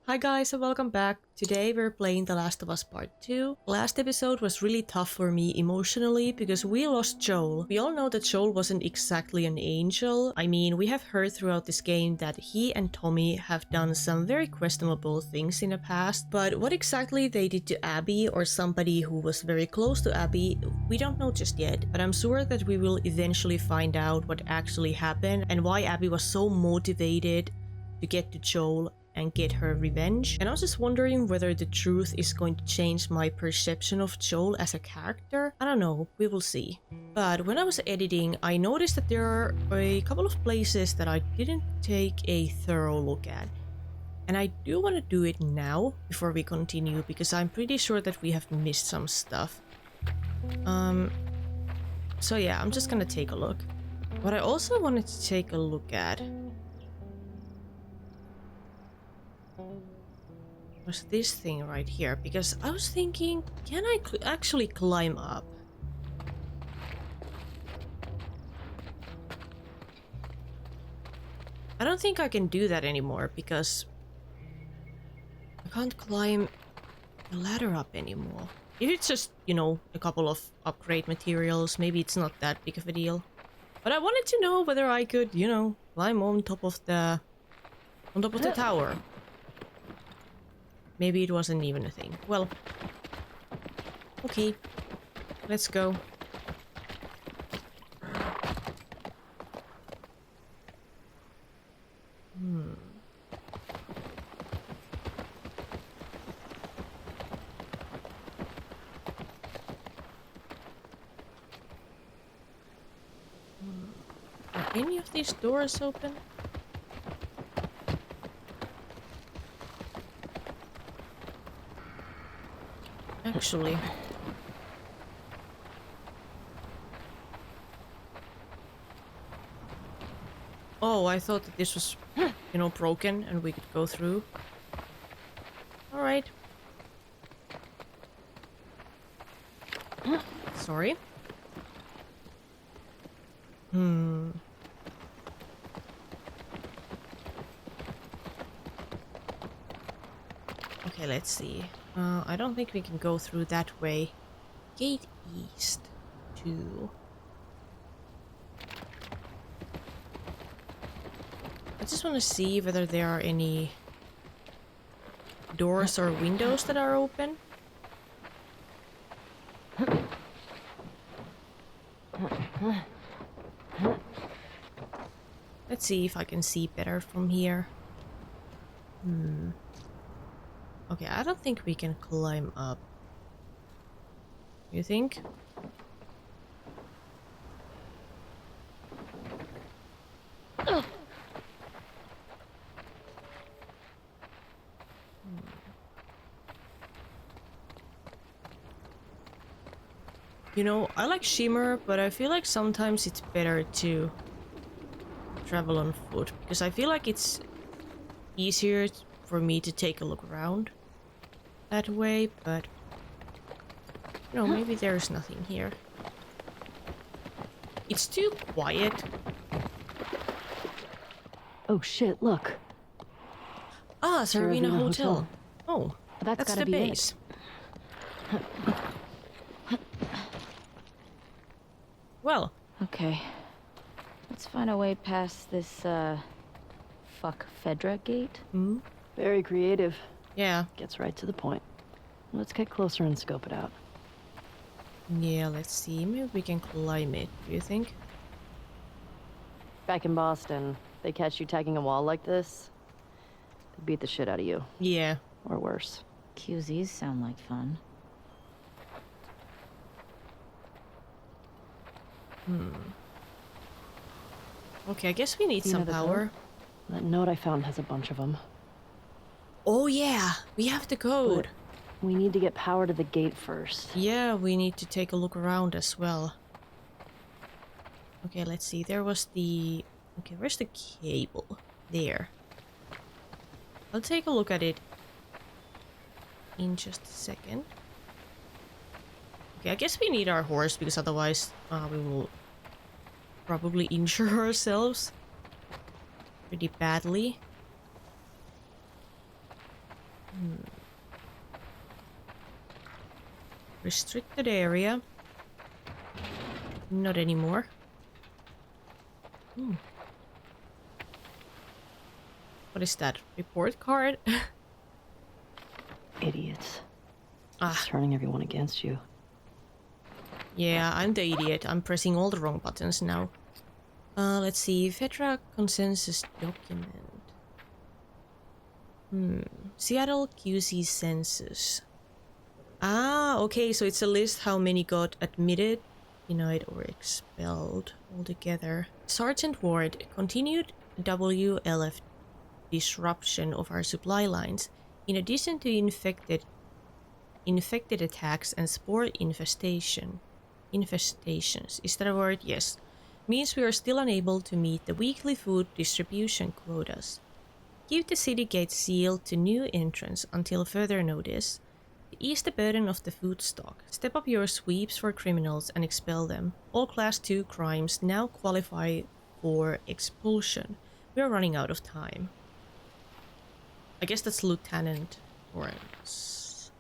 Hi guys and welcome back. Today we're playing The Last of Us Part 2. Last episode was really tough for me emotionally because we lost Joel. We all know that Joel wasn't exactly an angel. I mean, we have heard throughout this game that he and Tommy have done some very questionable things in the past, but what exactly they did to Abby or somebody who was very close to Abby, we don't know just yet. But I'm sure that we will eventually find out what actually happened and why Abby was so motivated to get to Joel and get her revenge. And I was just wondering whether the truth is going to change my perception of Joel as a character. I don't know, we will see. But when I was editing, I noticed that there are a couple of places that I didn't take a thorough look at. And I do want to do it now before we continue because I'm pretty sure that we have missed some stuff. So yeah, I'm just gonna take a look. What I also wanted to take a look at was this thing right here, because I was thinking, can I actually climb up? I don't think I can do that anymore because I can't climb the ladder up anymore. If it's just, you know, a couple of upgrade materials, maybe it's not that big of a deal. But I wanted to know whether I could, you know, climb on top of the tower. Maybe it wasn't even a thing. Well, okay, let's go. Are any of these doors open? Actually. Oh, I thought that this was, you know, broken and we could go through. Alright. Sorry. Okay, let's see. I don't think we can go through that way. Gate East 2. I just want to see whether there are any doors or windows that are open. Let's see if I can see better from here. Okay, I don't think we can climb up. You think? You know, I like Shimmer, but I feel like sometimes it's better to travel on foot because I feel like it's easier for me to take a look around that way, but you know, maybe there's nothing here. It's too quiet. Oh shit, look. Ah, Servina Hotel. Oh, that's gotta the be base. Well. Okay. Let's find a way past this, fuck Fedra gate. Very creative. Yeah. Gets right to the point. Let's get closer and scope it out. Yeah, let's see. Maybe we can climb it, do you think? Back in Boston, they catch you tagging a wall like this, they beat the shit out of you. Yeah. Or worse. QZs sound like fun. Okay, I guess we need some power. That note I found has a bunch of them. Oh yeah, we have the code. But we need to get power to the gate first. Yeah, we need to take a look around as well. Okay, let's see. There was the... Okay, where's the cable? There. I'll take a look at it in just a second. Okay, I guess we need our horse because otherwise we will probably injure ourselves pretty badly. Restricted area. Not anymore. What is that? Report card? Idiots. Ah. It's turning everyone against you. Yeah, I'm the idiot. I'm pressing all the wrong buttons now. Let's see. Fedra consensus document. Seattle QC census. Ah, okay, so it's a list how many got admitted, denied, or expelled altogether. Sergeant Ward, continued WLF disruption of our supply lines, in addition to infected attacks and spore infestations. Is that a word? Yes. Means we are still unable to meet the weekly food distribution quotas. Keep the city gates sealed to new entrants until further notice. To ease the burden of the food stock, step up your sweeps for criminals and expel them. All Class 2 crimes now qualify for expulsion. We are running out of time. I guess that's Lieutenant Lawrence.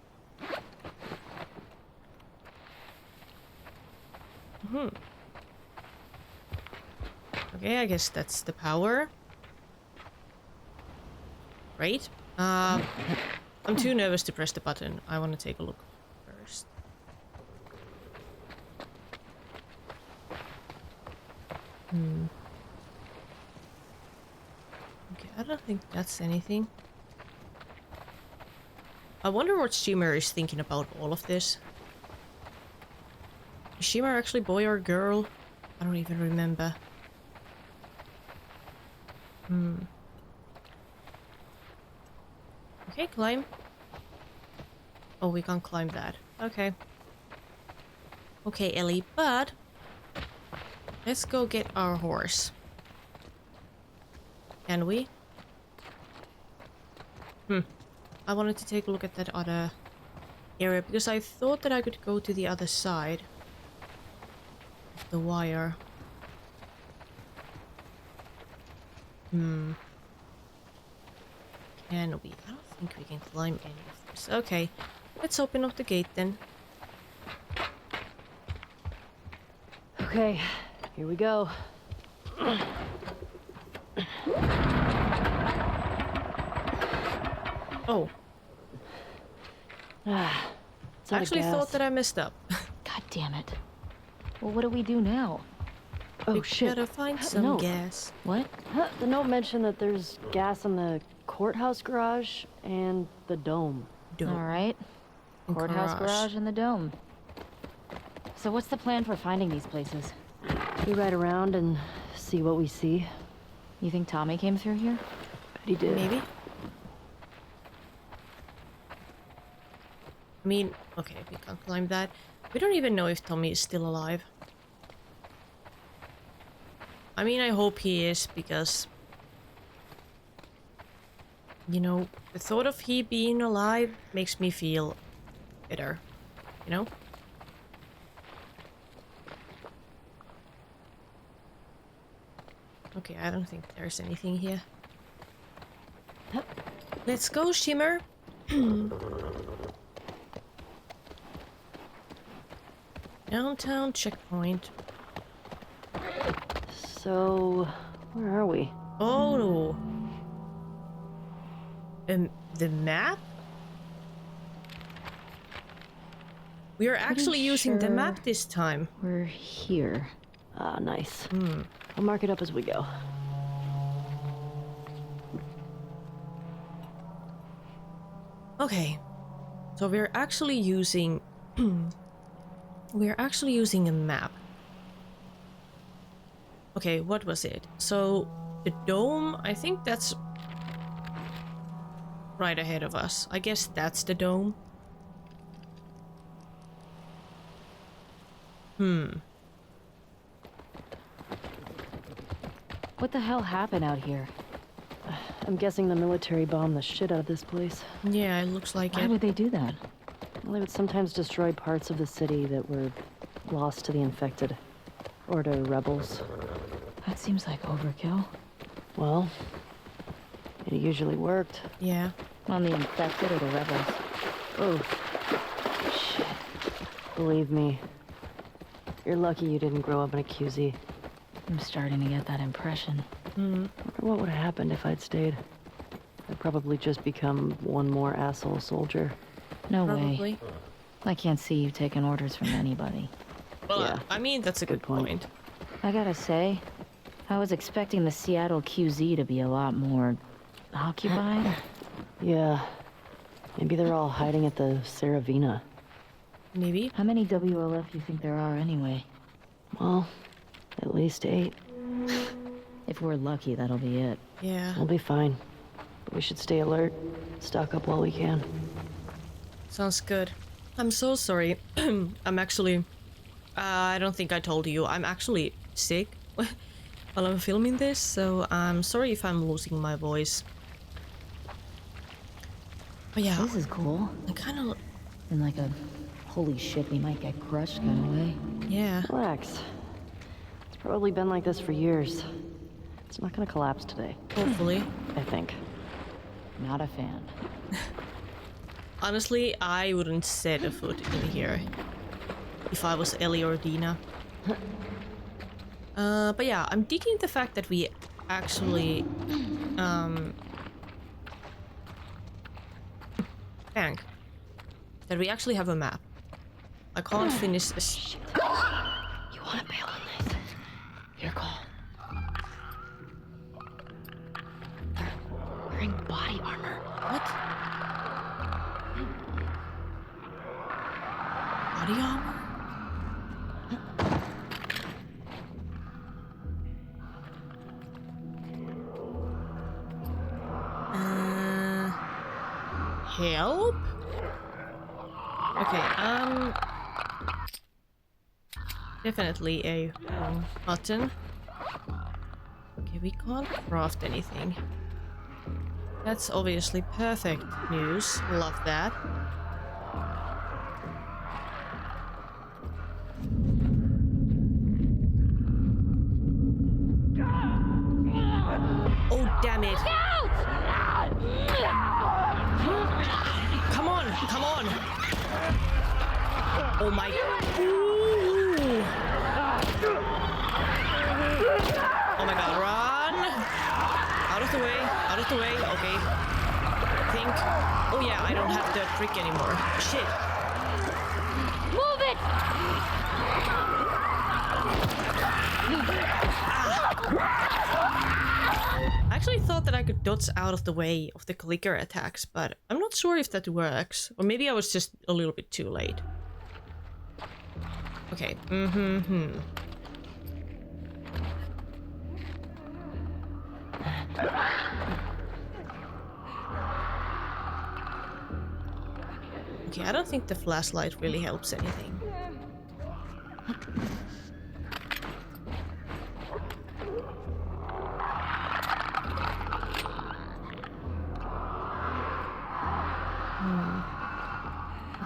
Okay, I guess that's the power. Right? I'm too nervous to press the button. I want to take a look first. Okay, I don't think that's anything. I wonder what Shimmer is thinking about all of this. Is Shimmer actually boy or girl? I don't even remember. Okay, climb. Oh, we can't climb that. Okay. Okay, Ellie, but let's go get our horse. Can we? I wanted to take a look at that other area because I thought that I could go to the other side of the wire. Can we? I don't think we can climb any of this. Okay, let's open up the gate then. Okay, here we go. Oh. I actually thought that I messed up. God damn it. Well, what do we do now? Oh, We shit. gotta find some No. gas. What? The note mentioned that there's gas in the courthouse garage and the dome. Dome. All right. And Courthouse garage and the dome. So what's the plan for finding these places? We ride around and see what we see. You think Tommy came through here? Bet he did. Maybe. I mean, okay, we can't climb that. We don't even know if Tommy is still alive. I mean, I hope he is, because... You know, the thought of he being alive makes me feel better. You know? Okay, I don't think there's anything here. Let's go, Shimmer! Downtown checkpoint. So, where are we? Oh! The map? We are actually using the map this time. We're here. Ah, nice. I'll mark it up as we go. Okay. So we're actually using... we're actually using a map. Okay, what was it? So, the dome, I think that's right ahead of us. I guess that's the dome. What the hell happened out here? I'm guessing the military bombed the shit out of this place. Yeah, it looks like Why it. would they do that? Well, they would sometimes destroy parts of the city that were lost to the infected. Or to rebels. That seems like overkill. Well, it usually worked. Yeah. On the infected or the rebels? Oh, shit. Believe me, you're lucky you didn't grow up in a QZ. I'm starting to get that impression. I wonder what would have happened if I'd stayed. I'd probably just become one more asshole soldier. No Probably. way. I can't see you taking orders from anybody. Well, Yeah. I mean, that's a good point. I gotta say, I was expecting the Seattle QZ to be a lot more occupied. Yeah. Maybe they're all hiding at the Saravina. Maybe. How many WLF do you think there are anyway? Well, at least 8. If we're lucky, that'll be it. Yeah. We'll be fine. But we should stay alert. Stock up while we can. Sounds good. I'm so sorry. I'm actually... I don't think I told you. I'm actually sick while I'm filming this, so I'm sorry if I'm losing my voice. But yeah, This is cool. I kind of... In like a holy shit, we might get crushed kind of way. Yeah. Relax. It's probably been like this for years. It's not gonna collapse today. Hopefully. I think. Not a fan. Honestly, I wouldn't set a foot in here if I was Ellie or Dina. But yeah, I'm digging the fact that we actually bang. That we actually have a map. I can't finish a Shit. You wanna bail on this? Your call. They're wearing body armor. What? Body armor? Help? Okay, definitely a wrong button. Okay, we can't craft anything. That's obviously perfect news. Love that. Oh, damn it. Come on, come on. Oh my. Ooh. Oh my god, run. Out of the way, out of the way. Okay. Think. Oh yeah, I don't have the trick anymore. Shit. Move it! I actually thought that I could dodge out of the way of the clicker attacks, but I'm not sure if that works. Or maybe I was just a little bit too late. Okay. Okay, I don't think the flashlight really helps anything.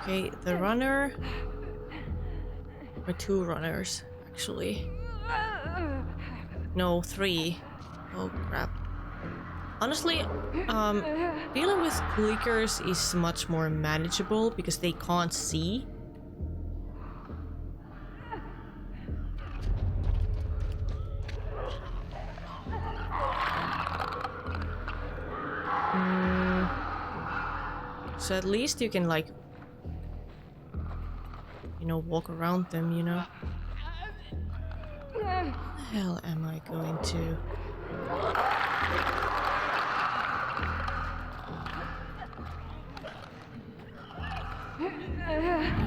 Okay, the runner... Or 2 runners, actually. No, 3. Oh, crap. Honestly, dealing with clickers is much more manageable because they can't see. So at least you can, like, you know, walk around them, you know? What the hell am I going to...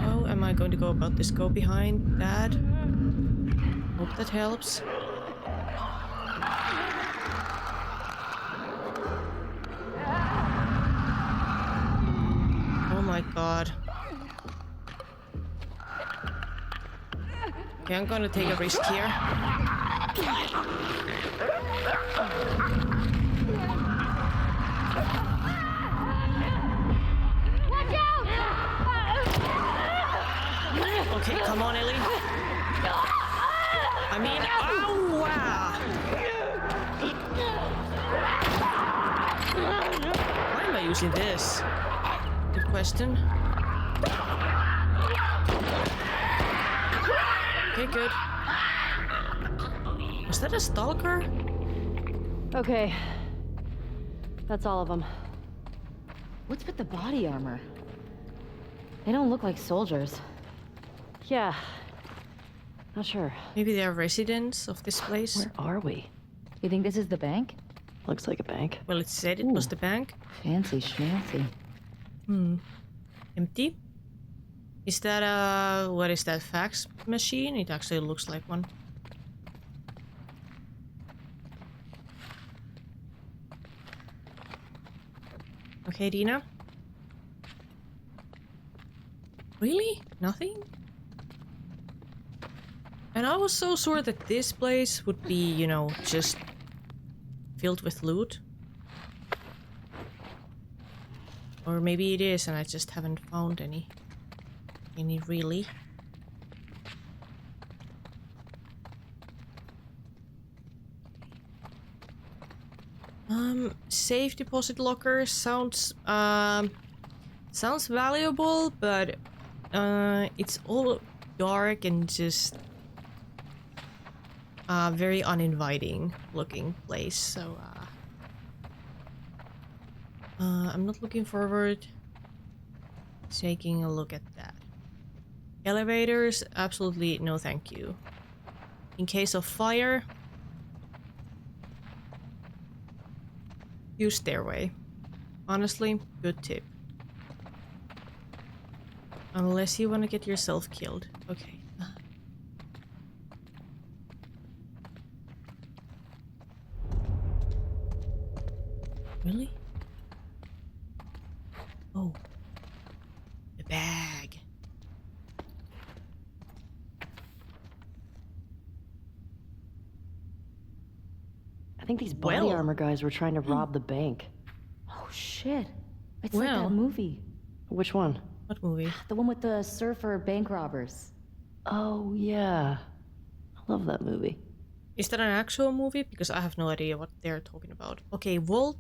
How am I going to go about this? Go behind that? Hope that helps. Oh my god. Okay, I'm gonna take a risk here. Watch out! Okay, come on, Ellie. I mean, ow! Why am I using this? Good question. Okay, good. Was that a stalker? Okay. That's all of them. What's with the body armor? They don't look like soldiers. Yeah. Not sure. Maybe they're residents of this place. Where are we? You think this is the bank? Looks like a bank. Well, it said it was the bank. Fancy schmancy. Empty. Is that what is that, fax machine? It actually looks like one. Okay, Dina. Really? Nothing? And I was so sure that this place would be, you know, just filled with loot. Or maybe it is and I just haven't found any. Any really. Safe deposit locker sounds sounds valuable, but it's all dark and just very uninviting looking place, so I'm not looking forward to taking a look at that. Elevators, absolutely no thank you. In case of fire, use stairway. Honestly, good tip. Unless you want to get yourself killed. Okay. Really? Oh. The bag. I think these body Well. armor guys were trying to rob the bank. Oh shit. It's Well. like that movie. Which one? What movie? The one with the surfer bank robbers. Oh, yeah. I love that movie. Is that an actual movie? Because I have no idea what they're talking about. Okay, Vault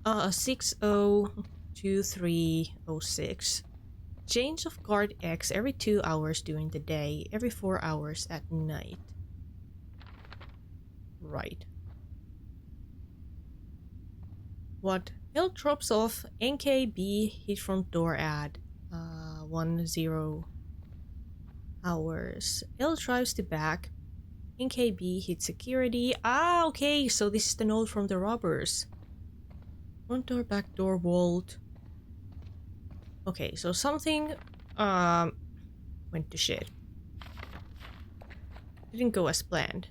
602306. Change of guard X every 2 hours during the day, every 4 hours at night. Right. What? Hill drops off NKB hit front door at 10 hours. L drives to back. NKB hit security. Ah, okay, so this is the note from the robbers. Front door, back door, vault. Okay, so something went to shit. Didn't go as planned.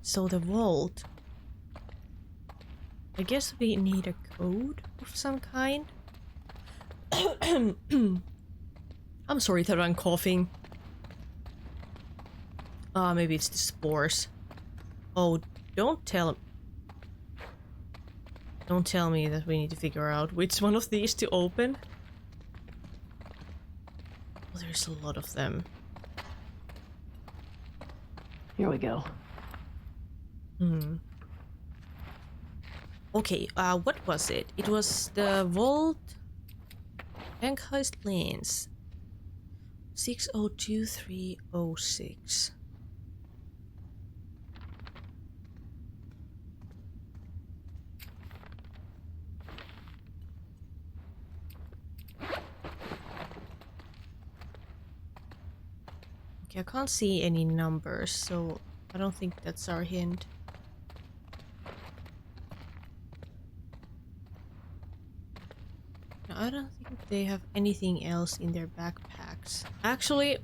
So the vault. I guess we need a code of some kind. I'm sorry that I'm coughing. Maybe it's the spores. Oh, don't tell me that we need to figure out which one of these to open. Oh, there's a lot of them. Here we go. Okay, what was it? It was the Vault Bank Heist Lanes 602306. Okay, I can't see any numbers, so I don't think that's our hint. I don't think they have anything else in their backpacks. Actually,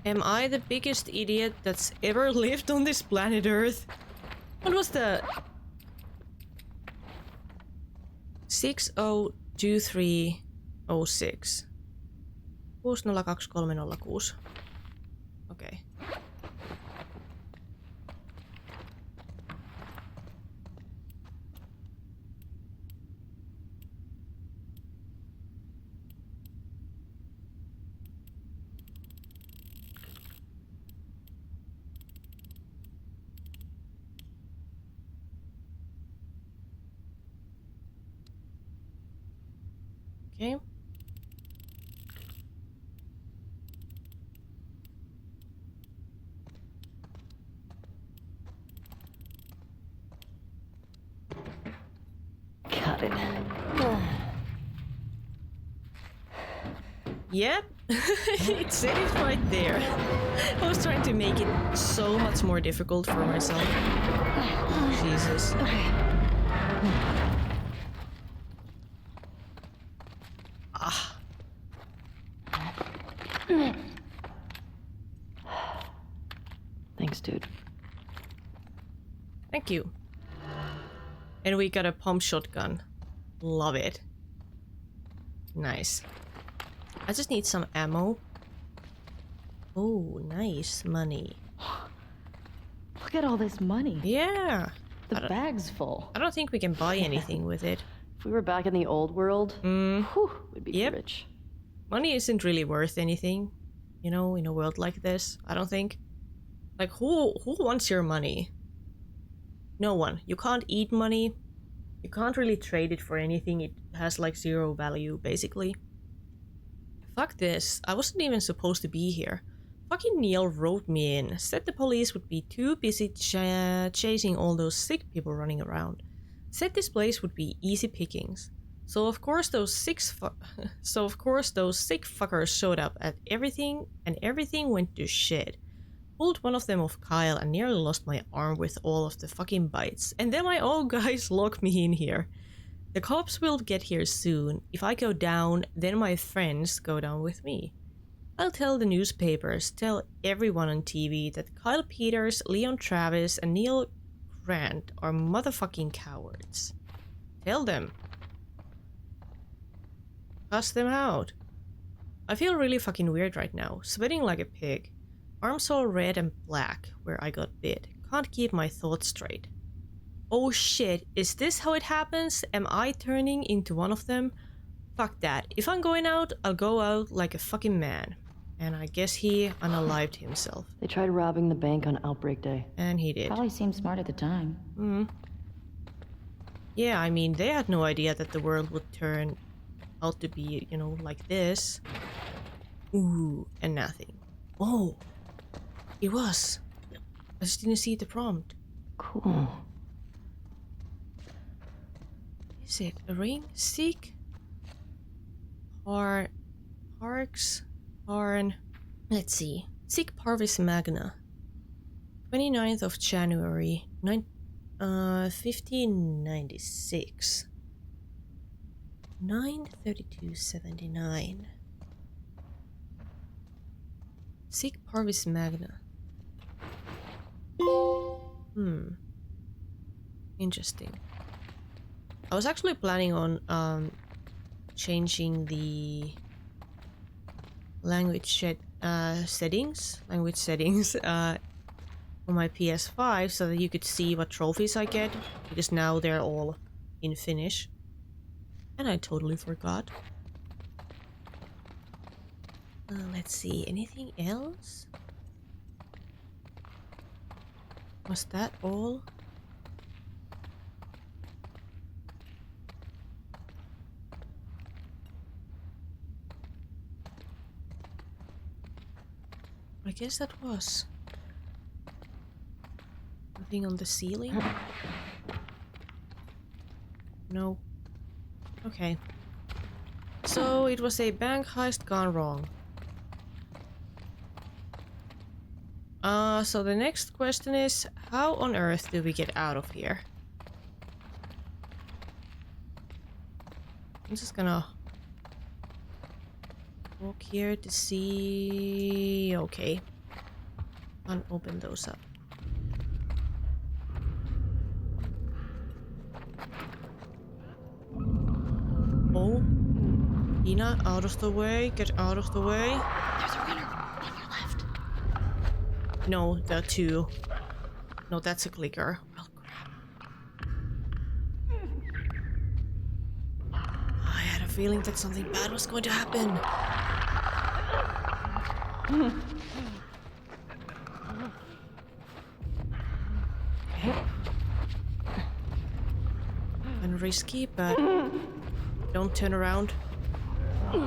am I the biggest idiot that's ever lived on this planet Earth? What was the 602306? 602306. Okay. Okay. Got it. Yep, it said it right there. I was trying to make it so much more difficult for myself. Jesus. Ah. Thanks, dude. Thank you. And we got a pump shotgun. Love it. Nice. I just need some ammo. Oh, nice money. Look at all this money. Yeah. The bag's full. I don't think we can buy anything with it. If we were back in the old world, whew, we'd be rich. Money isn't really worth anything, you know, in a world like this, I don't think. Like, who wants your money? No one. You can't eat money. You can't really trade it for anything. It has like zero value, basically. Fuck this. I wasn't even supposed to be here. Fucking Neil wrote me in. Said the police would be too busy chasing all those sick people running around. Said this place would be easy pickings. So of course those sick fuckers showed up at everything, and everything went to shit. Pulled one of them off Kyle and nearly lost my arm with all of the fucking bites. And then my own guys locked me in here. The cops will get here soon. If I go down, then my friends go down with me. I'll tell the newspapers, tell everyone on TV that Kyle Peters, Leon Travis, and Neil Grant are motherfucking cowards. Tell them. Cuss them out. I feel really fucking weird right now, sweating like a pig. Arms all red and black where I got bit. Can't keep my thoughts straight. Oh shit, is this how it happens? Am I turning into one of them? Fuck that. If I'm going out, I'll go out like a fucking man. And I guess he unalived himself. They tried robbing the bank on Outbreak Day. And he did. Probably seemed smart at the time. Yeah, I mean, they had no idea that the world would turn out to be, you know, like this. Ooh, and nothing. Oh, it was. I just didn't see the prompt. Cool. Is it a ring? Seek? Parks? Harn? Let's see. Seek Parvis Magna. 29th of January, 1596. 932.79. Seek Parvis Magna. Interesting. I was actually planning on changing the language settings on my PS5 so that you could see what trophies I get, because now they're all in Finnish. And I totally forgot. Let's see, anything else? Was that all? I guess that was. Nothing on the ceiling? No. Okay. So it was a bank heist gone wrong. So the next question is, how on earth do we get out of here? I'm just gonna walk here to see. Okay. Unopen those up. Oh. Ina, out of the way. Get out of the way. There's a runner on your left. No, there are two. No, that's a clicker. Oh, crap. I had a feeling that something bad was going to happen. Okay. Kind of risky, but don't turn around. Good.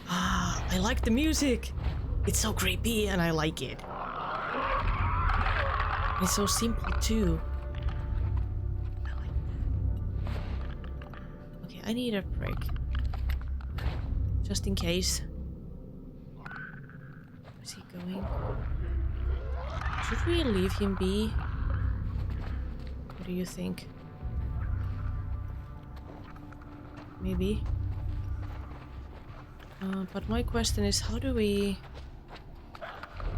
Ah, I like the music. It's so creepy and I like it. It's so simple too. I like that. Okay, I need a break. Just in case. Where's he going? Should we leave him be? What do you think? Maybe. But my question is, how do we...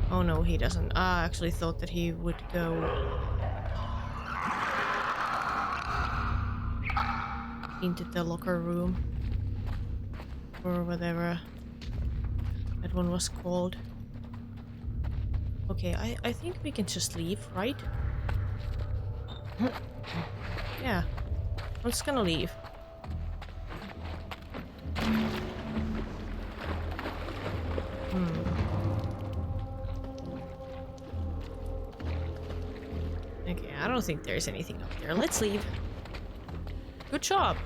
Oh no, he doesn't. I actually thought that he would go... into the locker room. Or whatever that one was called. Okay, I think we can just leave, right? Yeah. I'm just gonna leave. Okay, I don't think there's anything up there. Let's leave. Good job.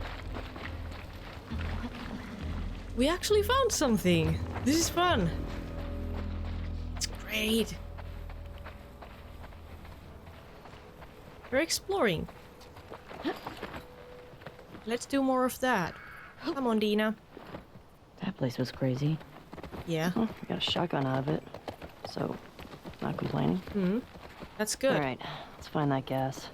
We actually found something. This is fun. It's great. We're exploring. Let's do more of that. Come on, Dina. That place was crazy. Yeah. Well, we got a shotgun out of it, so not complaining. Hmm. That's good. All right, let's find that gas.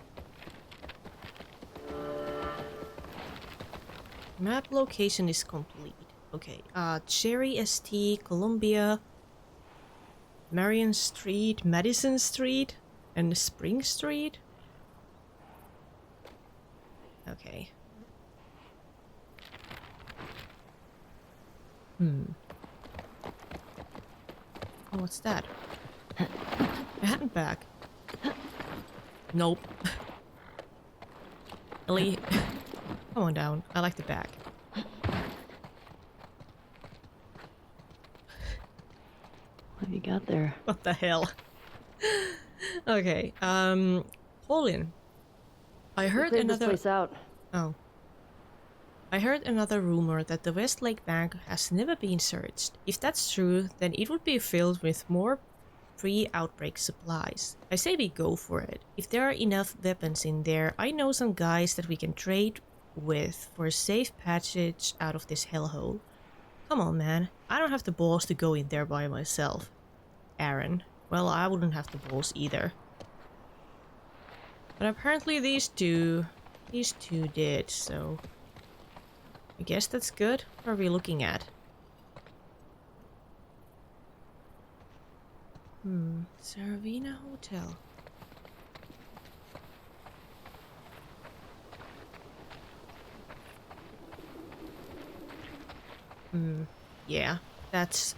Map location is complete. Okay. Cherry ST, Columbia, Marion Street, Madison Street, and Spring Street. Okay. Oh, what's that? A handbag. Nope. Ellie, come on down. I like the bag. What have you got there? What the hell? Okay. Colin. I heard Cleared another. this place out. Oh. I heard another rumor that the Westlake Bank has never been searched. If that's true, then it would be filled with more pre-outbreak supplies. I say we go for it. If there are enough weapons in there, I know some guys that we can trade with for a safe passage out of this hellhole. Come on, man. I don't have the balls to go in there by myself. Aaron. Well, I wouldn't have the balls either. But apparently these two did, so... I guess that's good. What are we looking at? Saravina Hotel. Yeah, that's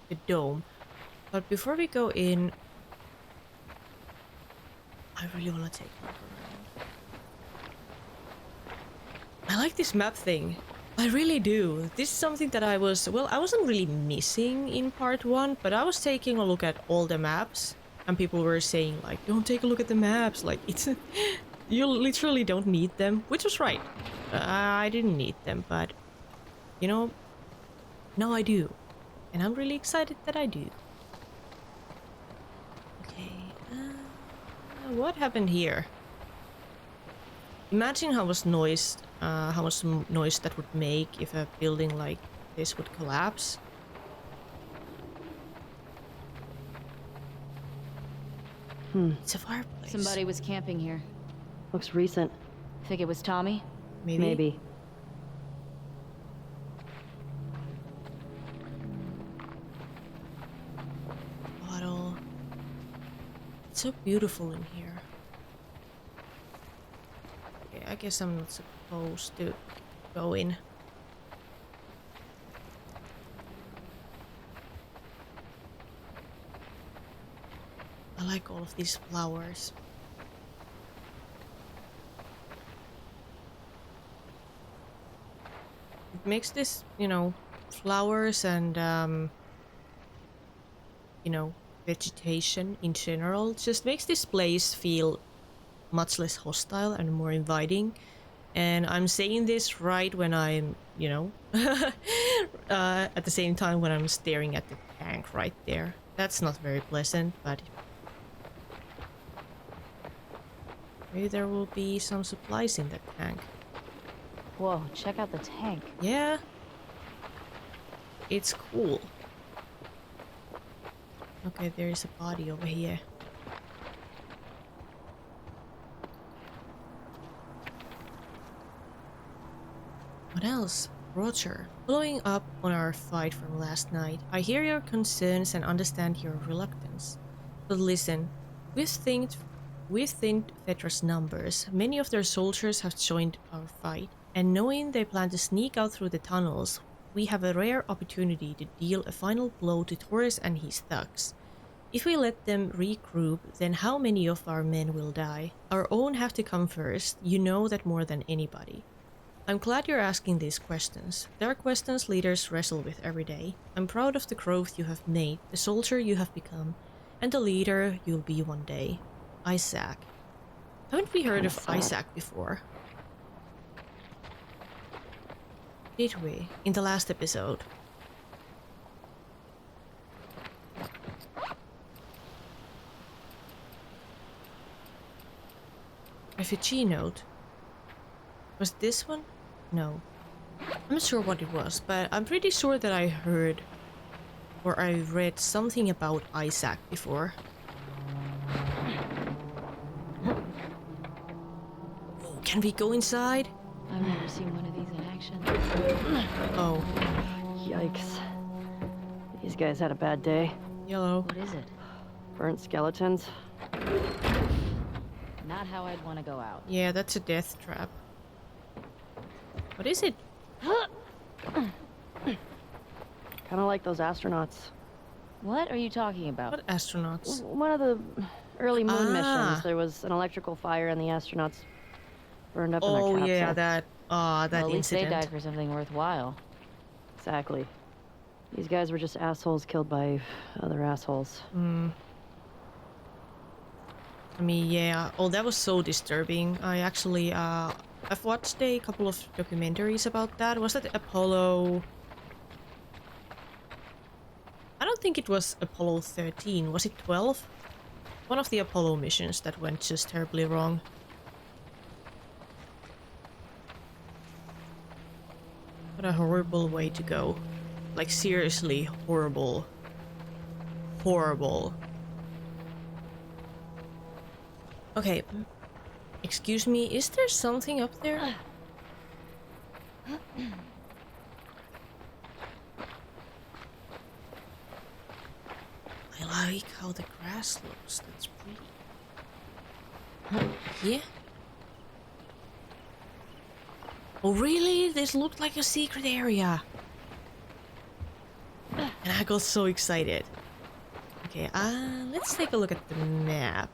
the dome. But before we go in, I really want to take a look around. I like this map thing. I really do. This is something that I wasn't really missing in part 1, but I was taking a look at all the maps, and people were saying, like, don't take a look at the maps, like, it's... you literally don't need them, which was right. I didn't need them, but, you know, now I do. And I'm really excited that I do. Okay, what happened here? Imagine how much noise that would make if a building like this would collapse. It's a fireplace. Somebody was camping here. Looks recent. Think it was Tommy? Maybe. Bottle. It's so beautiful in here. Okay, I guess I'm not supposed to go in. I like all of these flowers. It makes this, you know, flowers and, you know, vegetation in general just makes this place feel much less hostile and more inviting. And I'm saying this right when I'm, you know, at the same time when I'm staring at the tank right there. That's not very pleasant, but maybe there will be some supplies in that tank. Whoa, check out the tank. Yeah. It's cool. Okay, there is a body over here. What else? Roger. Following up on our fight from last night, I hear your concerns and understand your reluctance. But listen, we've thinned Fedra's numbers. Many of their soldiers have joined our fight, and knowing they plan to sneak out through the tunnels, we have a rare opportunity to deal a final blow to Torres and his thugs. If we let them regroup, then how many of our men will die? Our own have to come first. You know that more than anybody. I'm glad you're asking these questions. They are questions leaders wrestle with every day. I'm proud of the growth you have made, the soldier you have become, and the leader you'll be one day. Isaac. Haven't we heard of Isaac before? Did we? In the last episode. Refugee note. Was this one? No. I'm not sure what it was, but I'm pretty sure that I heard or I read something about Isaac before. Oh, can we go inside? I've never seen one of these in action. Oh. Yikes. These guys had a bad day. Yellow. What is it? Burnt skeletons. Not how I'd want to go out. Yeah, that's a death trap. What is it? Kind of like those astronauts. What are you talking about? What astronauts? One of the early moon missions, there was an electrical fire and the astronauts burned up in their capsule. Oh yeah, that Well, at least they incident. died for something worthwhile. Exactly. These guys were just assholes killed by other assholes. I mean, yeah. Oh, that was so disturbing. I actually, I've watched a couple of documentaries about that. Was that Apollo? I don't think it was Apollo 13. Was it 12? One of the Apollo missions that went just terribly wrong. What a horrible way to go. Like, seriously, horrible. Horrible. Okay. Excuse me, is there something up there? I like how the grass looks. That's pretty. Yeah? Oh really? This looked like a secret area. And I got so excited. Okay, let's take a look at the map.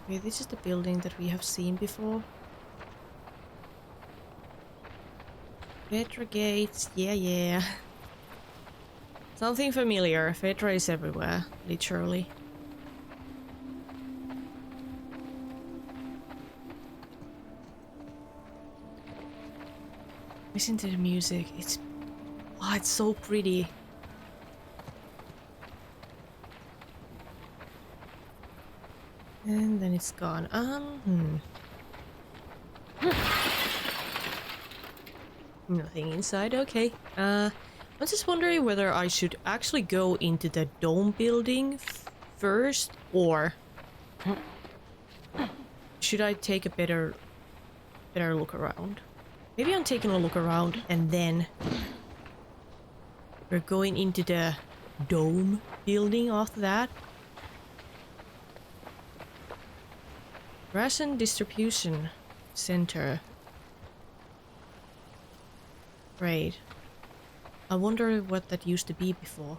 Okay, this is the building that we have seen before. Petra gates, yeah. Something familiar. Petra is everywhere, literally. Listen to the music. It's so pretty. And then it's gone. Nothing inside. Okay. I'm just wondering whether I should actually go into the dome building first, or should I take a better look around? Maybe I'm taking a look around and then we're going into the dome building after that. Ration distribution center. Right. I wonder what that used to be before.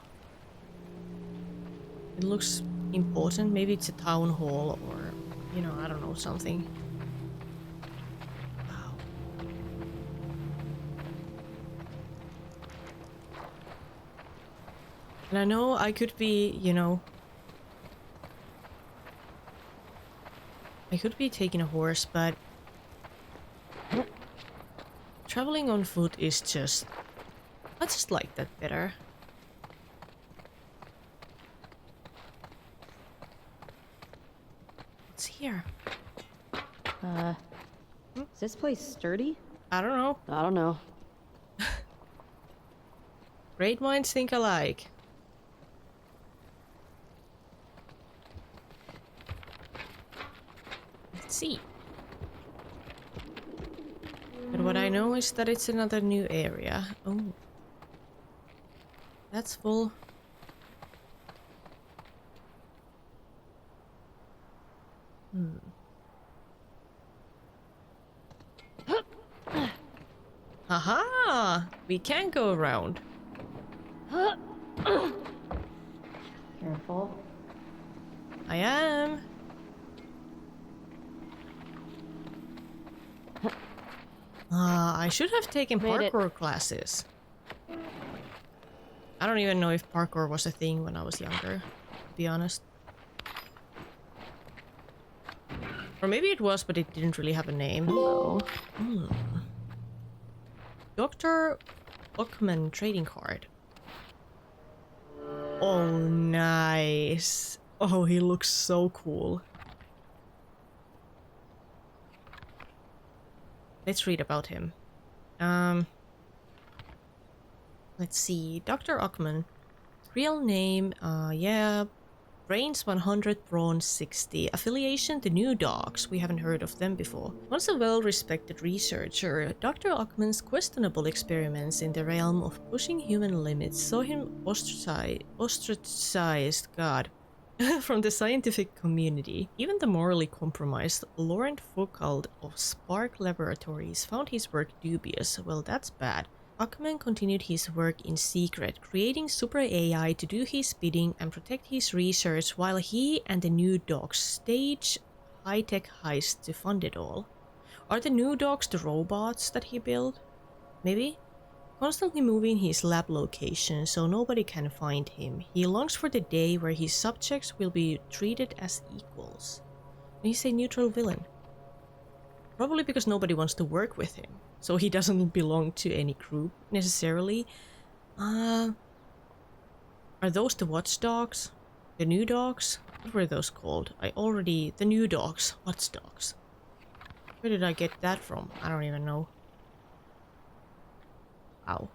It looks important. Maybe it's a town hall or, you know, I don't know, something. Wow. And I know I could be, you know, I could be taking a horse, but traveling on foot is just... I just like that better. What's here? Is this place sturdy? I don't know. I don't know. Great minds think alike. Let's see. But what I know is that it's another new area. Oh. That's full. Haha! We can go around. Careful. I am. I should have taken Made it. parkour classes. I don't even know if parkour was a thing when I was younger, to be honest. Or maybe it was, but it didn't really have a name. Hello. Dr. Ockman trading card. Oh, nice. Oh, he looks so cool. Let's read about him. Let's see. Dr. Ockman. Real name, yeah. Brains 100, Bronze 60. Affiliation to New Dogs. We haven't heard of them before. Once a well-respected researcher, Dr. Ockman's questionable experiments in the realm of pushing human limits saw him ostracized, God, from the scientific community. Even the morally compromised Laurent Foucault of Spark Laboratories found his work dubious. Well, that's bad. Ockman continued his work in secret, creating super AI to do his bidding and protect his research while he and the New Dogs stage high-tech heists to fund it all. Are the New Dogs the robots that he built? Maybe? Constantly moving his lab location so nobody can find him, he longs for the day where his subjects will be treated as equals. And he's a neutral villain. Probably because nobody wants to work with him. So he doesn't belong to any group, necessarily. Are those the watchdogs? The New Dogs? What were those called? The New Dogs. Watchdogs. Where did I get that from? I don't even know. Ow.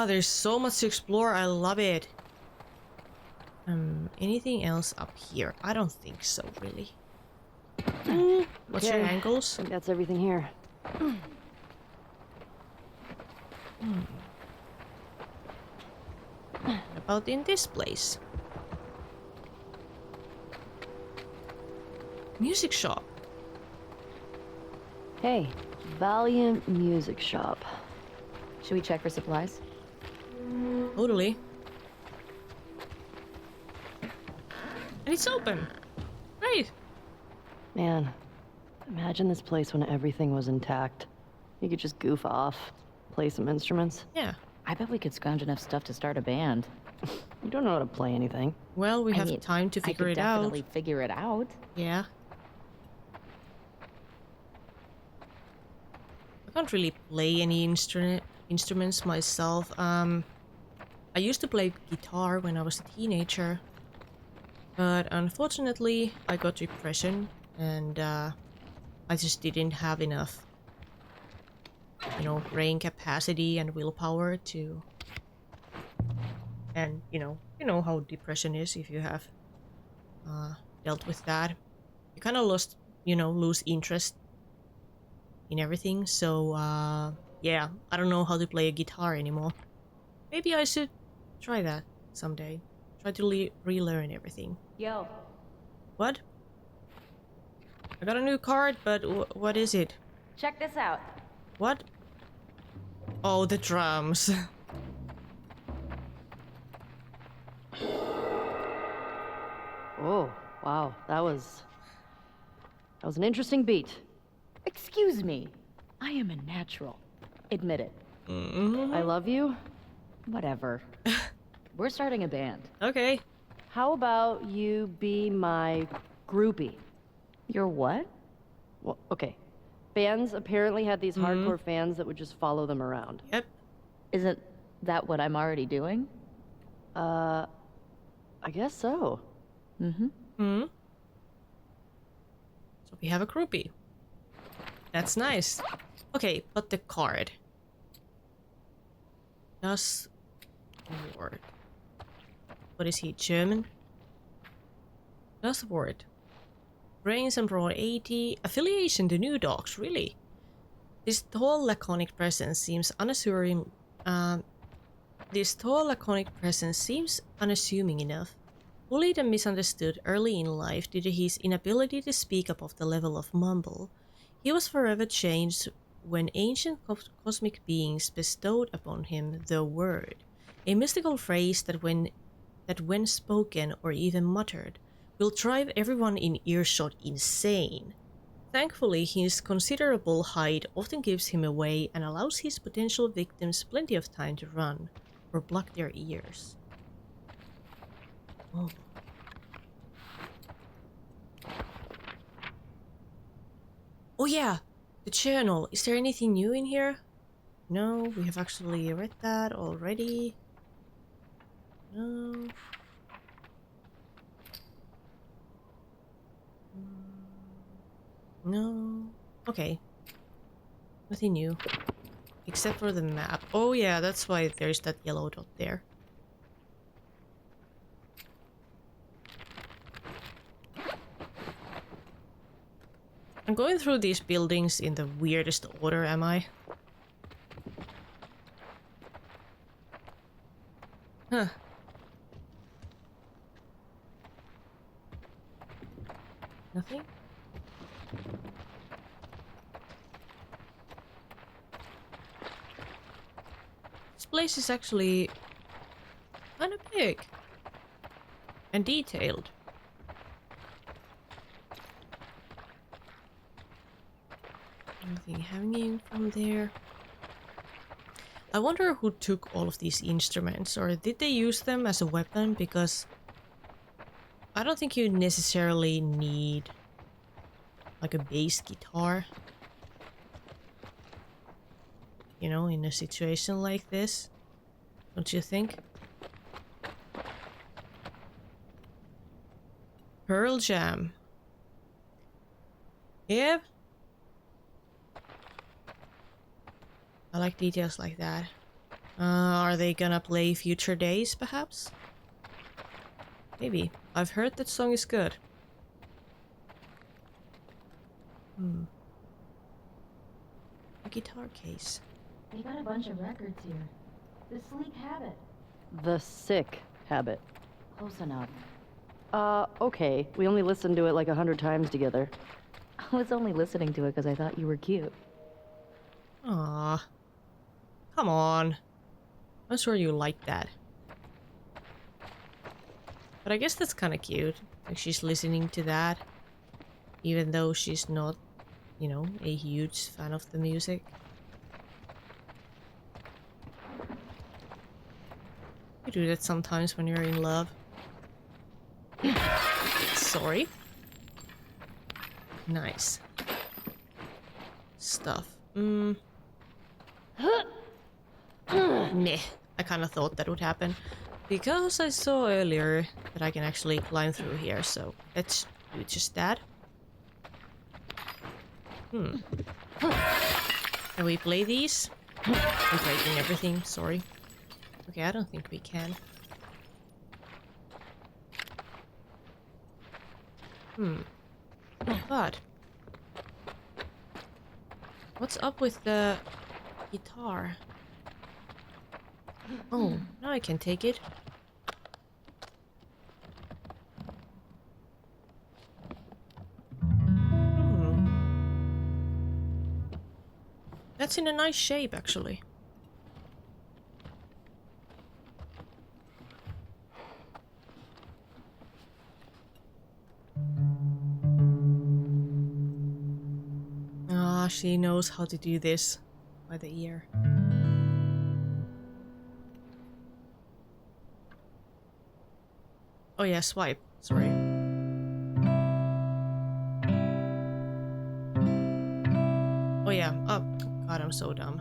There's so much to explore. I love it. Anything else up here? I don't think so, really. What's your angles? I think that's everything here. What about in this place? Music shop. Hey, Valiant Music Shop. Should we check for supplies? Totally. And it's open. Great. Man, imagine this place when everything was intact. You could just goof off, play some instruments. Yeah. I bet we could scrounge enough stuff to start a band. You don't know how to play anything. Well, we I have mean, time to figure it out. definitely figure it out. Yeah. I can't really play any instruments myself. I used to play guitar when I was a teenager. But unfortunately, I got depression and I just didn't have enough, you know, brain capacity and willpower to... And, you know how depression is if you have dealt with that. You kind of lose interest in everything. So, yeah, I don't know how to play a guitar anymore. Maybe I should try that someday. Try to relearn everything. Yo. What? I got a new card, but what is it? Check this out. What? Oh, the drums. Whoa, wow, that was an interesting beat. Excuse me. I am a natural. Admit it. I love you. Whatever. We're starting a band. Okay. How about you be my groupie? You're what? Well, okay. Bands apparently had these hardcore fans that would just follow them around. Yep. Isn't that what I'm already doing? I guess so. Mm-hmm. So we have a groupie. That's nice. Okay, but the card. Does word. What is he, German? Does word. Brains and broad 80. Affiliation to New Dogs, really? This tall, laconic presence seems unassuming. Unassuming enough. Bullied and misunderstood early in life due to his inability to speak above the level of mumble, he was forever changed when ancient cosmic beings bestowed upon him the word, a mystical phrase that when spoken or even muttered, will drive everyone in earshot insane. Thankfully, his considerable height often gives him away and allows his potential victims plenty of time to run or block their ears. Oh. Oh yeah, the journal. Is there anything new in here? No, we have actually read that already. No. No. Okay. Nothing new. Except for the map. Oh yeah, that's why there's that yellow dot there. I'm going through these buildings in the weirdest order, am I? Huh. Nothing? This place is actually kind of big and detailed. Nothing hanging from there. I wonder who took all of these instruments, or did they use them as a weapon? Because I don't think you necessarily need like a bass guitar, you know, in a situation like this. Don't you think? Pearl Jam. Yeah. I like details like that. Are they gonna play Future Days, perhaps? Maybe. I've heard that song is good. A guitar case. They got a bunch of records here. The Sleek Habit. The Sick Habit. Close enough. Okay. We only listened to it like 100 times together. I was only listening to it because I thought you were cute. Aww. Come on. I'm sure you like that. But I guess that's kind of cute. Like she's listening to that. Even though she's not, you know, a huge fan of the music. You do that sometimes when you're in love. Sorry. Nice. Stuff. Meh. I kind of thought that would happen. Because I saw earlier that I can actually climb through here, so let's do just that. Can we play these? I'm breaking everything, sorry. Okay, I don't think we can. But what's up with the guitar? Oh, now I can take it. That's in a nice shape, actually. Ah, she knows how to do this by the ear. Oh yeah, swipe. Sorry. Oh yeah. Oh, God, I'm so dumb.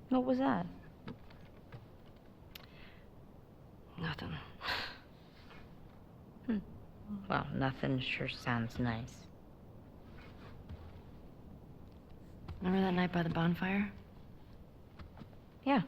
What was that? Nothing. Well, nothing sure sounds nice. Remember that night by the bonfire? Yeah.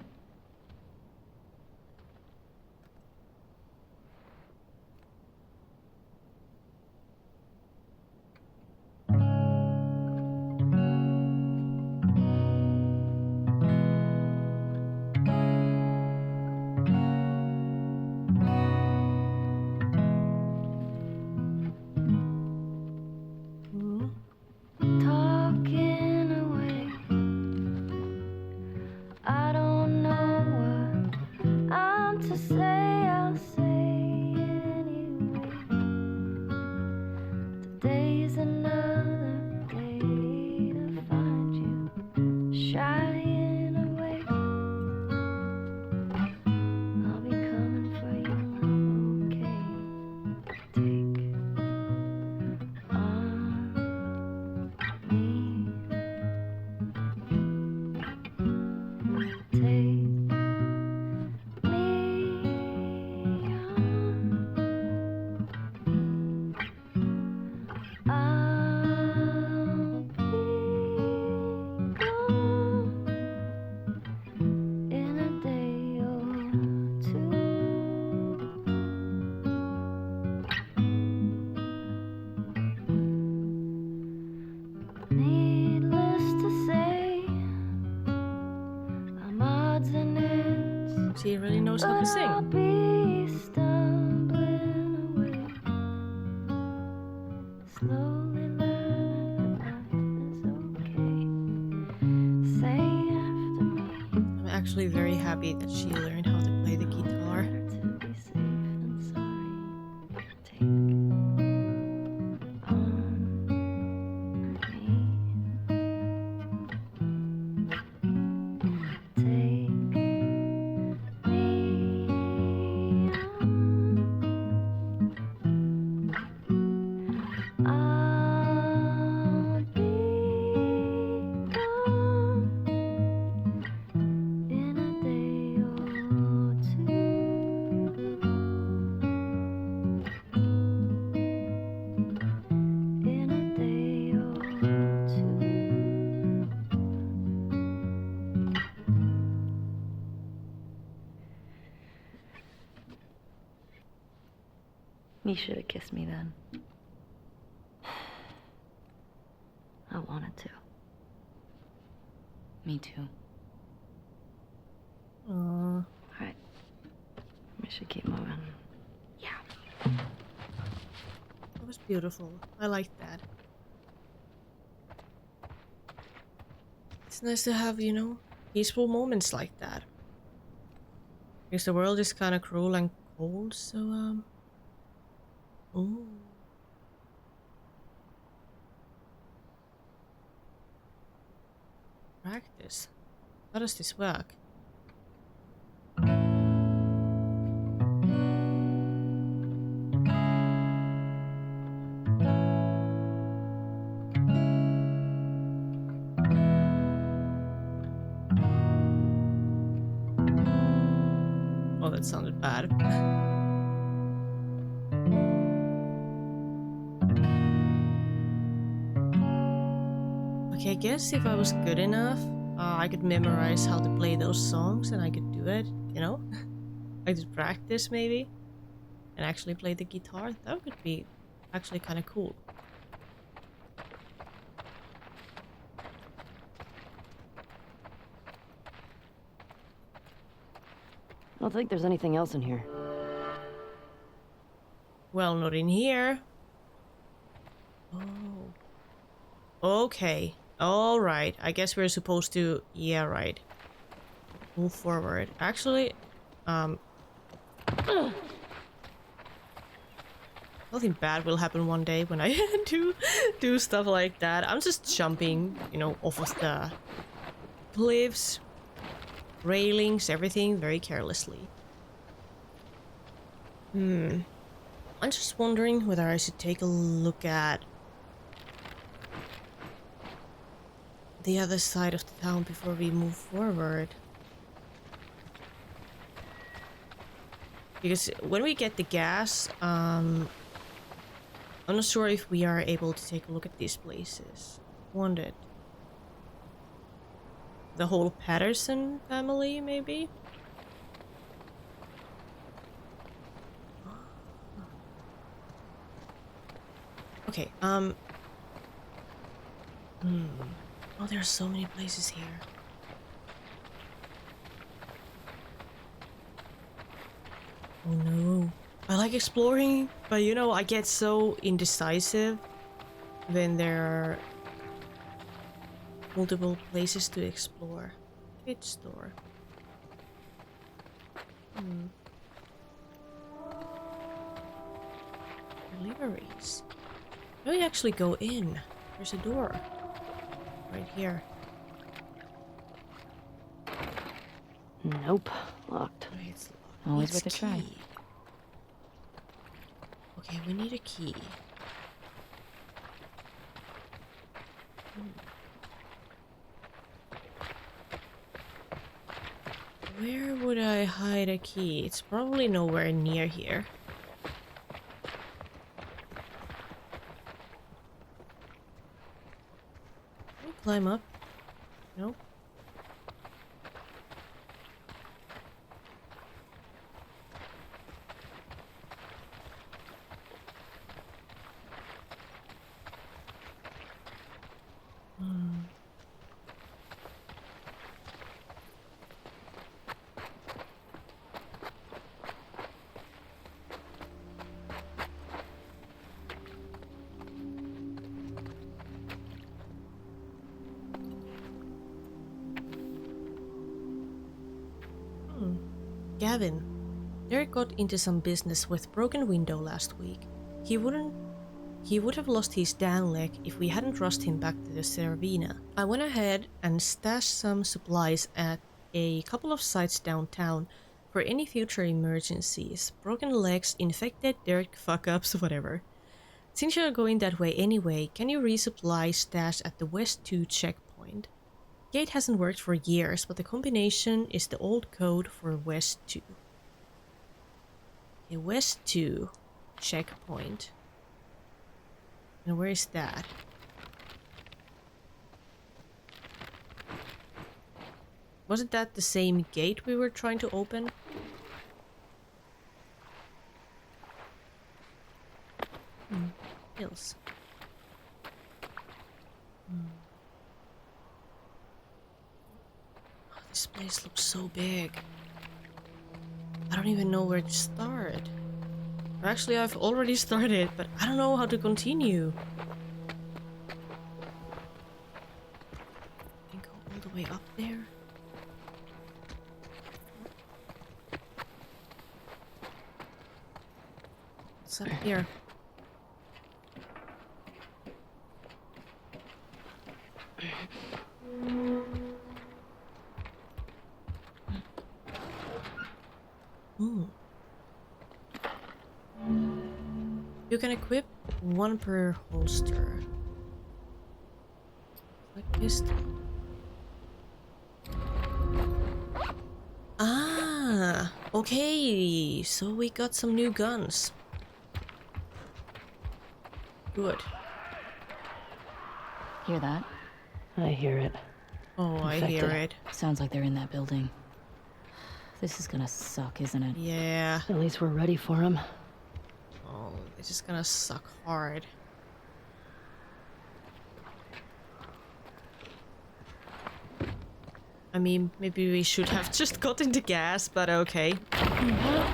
Talking away. I don't know what I'm to say. I'll say it anyway. Today's another day to find you shying away. I'll be coming for you, love, okay? Take She really knows how to sing. I'll be stumbling away, slowly learning that life is okay. Say after me. I'm actually very happy that she learned how to play the guitar. To be safe and sorry. Take on me. Take You should have kissed me then. I wanted to. Me too. Aww. Alright. We should keep moving. Yeah. That was beautiful. I liked that. It's nice to have, you know, peaceful moments like that. Because the world is kind of cruel and cold, so, Ooh. Practice. How does this work? Oh, that sounded bad. Okay, I guess if I was good enough, I could memorize how to play those songs and I could do it, you know? I could practice maybe and actually play the guitar. That would be actually kind of cool. I don't think there's anything else in here. Well, not in here. Oh. Okay. All right. I guess we're supposed to... Yeah, right. Move forward. Actually, nothing bad will happen one day when I do stuff like that. I'm just jumping, you know, off of the cliffs, railings, everything very carelessly. I'm just wondering whether I should take a look at the other side of the town before we move forward. Because when we get the gas, I'm not sure if we are able to take a look at these places. Wanted. The whole Patterson family, maybe? Okay, Oh, there are so many places here. Oh no. I like exploring, but you know, I get so indecisive when there are multiple places to explore. Pitch store. Deliveries. How do we actually go in? There's a door. Right here. Nope. Locked. Oh, it's locked. Always Needs worth a try. key. Okay, we need a key. Where would I hide a key? It's probably nowhere near here. Can we climb up? Nope. Gavin. Derek got into some business with broken window last week. He would have lost his down leg if we hadn't rushed him back to the Servina. I went ahead and stashed some supplies at a couple of sites downtown for any future emergencies. Broken legs, infected, Derek fuck-ups, whatever. Since you're going that way anyway, can you resupply stash at the West 2 checkpoint? Gate hasn't worked for years, but the combination is the old code for West 2. A West 2 checkpoint. And where is that? Wasn't that the same gate we were trying to open? Hills. This place looks so big. I don't even know where to start. Actually, I've already started, but I don't know how to continue. I can go all the way up there. What's up here? You can equip one per holster. Like pistol. Ah, okay. So we got some new guns. Good. Hear that? I hear it. Oh, I Infected. hear it. Sounds like they're in that building. This is gonna suck, isn't it? Yeah. At least we're ready for him. Oh, it's just gonna suck hard. I mean, maybe we should have just gotten the gas, but okay. Here we go.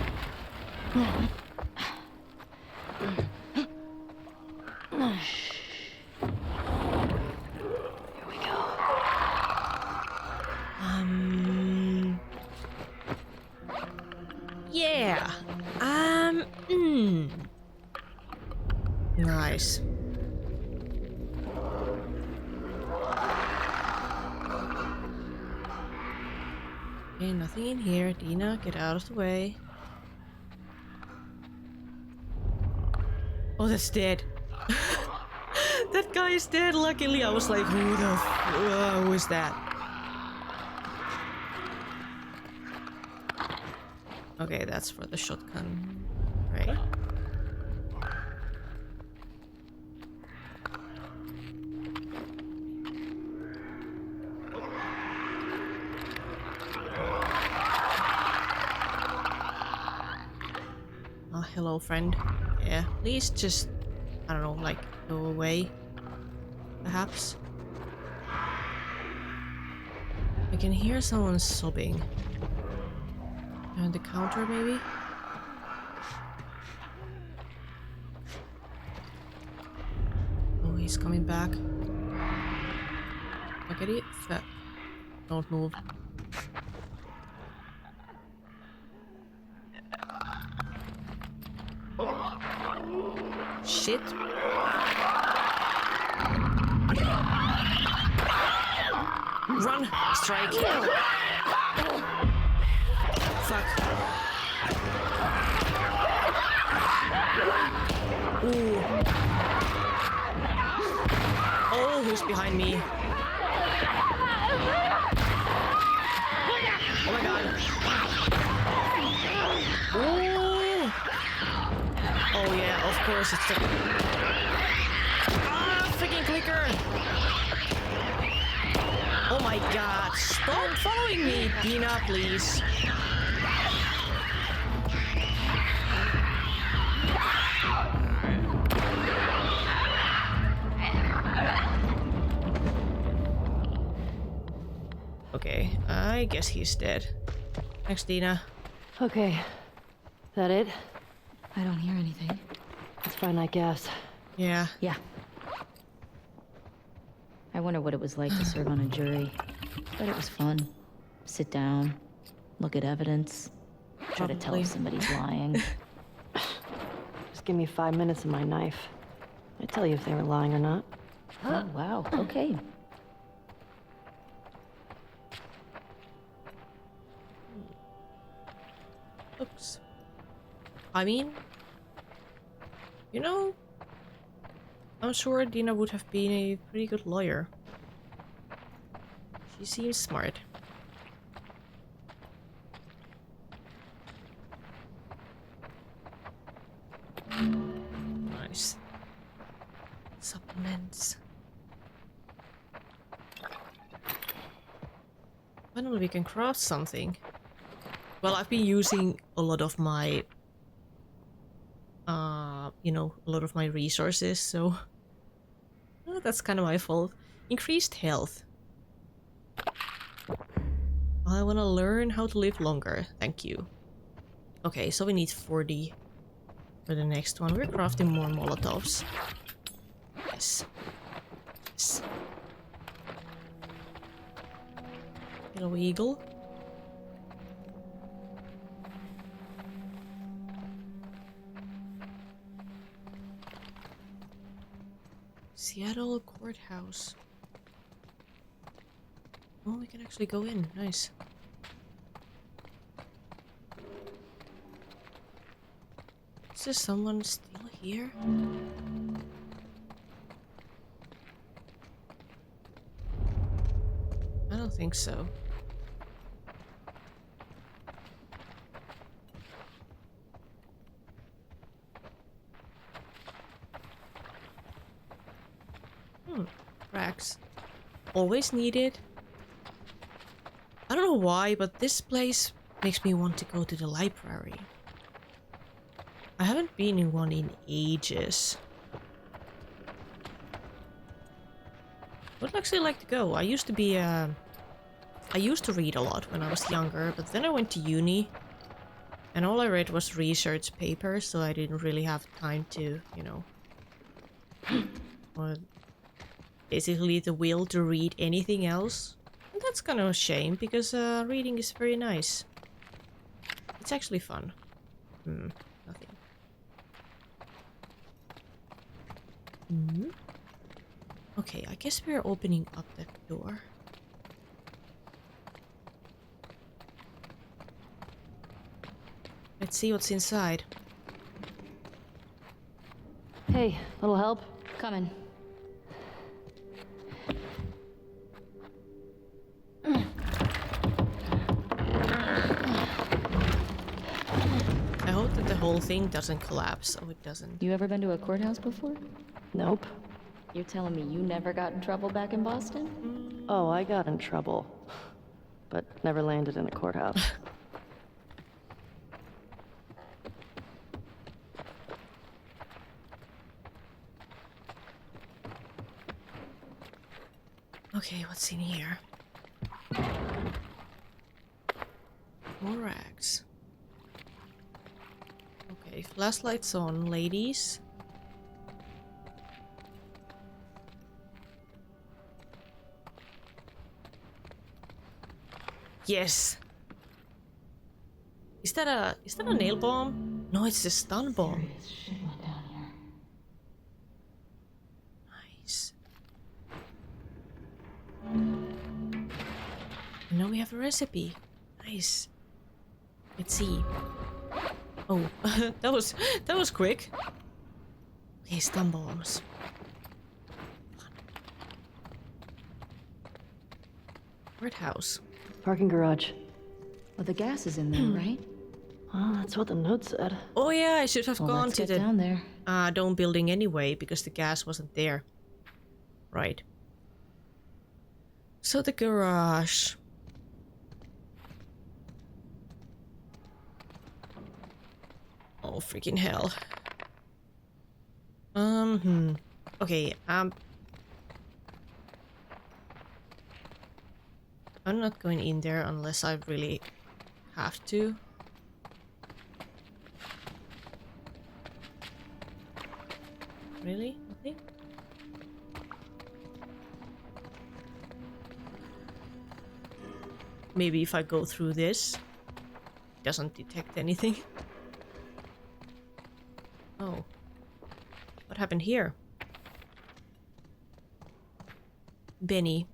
Yeah. Nice. Okay, nothing in here. Dina, get out of the way. Oh, that's dead. That guy is dead. Luckily, I was like, who is that? Okay, that's for the shotgun, right? Oh, hello, friend. Yeah, please just, I don't know, like, go away. Perhaps. I can hear someone sobbing. Behind the counter, maybe? Oh, he's coming back. Look at it. Don't move. Shit. Run! Strike! Fuck. Ooh. Oh, who's behind me? Oh my god. Ooh. Oh yeah, of course it's the... Ah, freaking clicker! Oh my god, stop following me, Dina, please. Okay, I guess he's dead. Thanks, Dina. Okay. That it? I don't hear anything. Let's find that gas. Yeah. Yeah. I wonder what it was like to serve on a jury. But it was fun. Sit down, look at evidence, try to tell Probably. if somebody's lying. Just give me 5 minutes and my knife. I'd tell you if they were lying or not. Oh, wow. Okay. Oops. I mean, you know, I'm sure Dina would have been a pretty good lawyer. She seems smart. Nice. Supplements. Finally, we can craft something. Well, I've been using a lot of my, you know, a lot of my resources, so that's kind of my fault. Increased health. I want to learn how to live longer. Thank you. Okay, so we need 40 for the next one. We're crafting more Molotovs. Yes. Yes. Hello, eagle. Seattle courthouse. Oh, we can actually go in. Nice. Is there someone still here? I don't think so. Racks. Always needed. I don't know why, but this place Makes me want to go to the library. I haven't been in one in ages. Would actually like to go. I used to be I used to read a lot when I was younger, but then I went to uni and all I read was research papers, so I didn't really have time to, you know, or basically the will to read anything else. And that's kind of a shame because reading is very nice. It's actually fun. Nothing. Okay, I guess we're opening up that door. Let's see what's inside. Hey, little help? Coming. I hope that the whole thing doesn't collapse. Oh, it doesn't. You ever been to a courthouse before? Nope. You're telling me you never got in trouble back in Boston? Oh, I got in trouble. But never landed in a courthouse. Okay, what's in here? More rags. Okay, flashlights on, ladies. Yes. Is that a nail bomb? No, it's a stun bomb. Nice. And now we have a recipe. Nice. Let's see. Oh, that was quick. Okay, stun bombs. Courthouse. Parking garage. Well, the gas is in there, right? Well, that's what the note said. Oh yeah, I should have Well, gone let's to get down there. the dome building anyway, because the gas wasn't there. Right. So the garage. Oh, freaking hell. Okay, I'm not going in there unless I really have to. Really? Nothing? Maybe if I go through this, it doesn't detect anything. Oh. What happened here? Benny.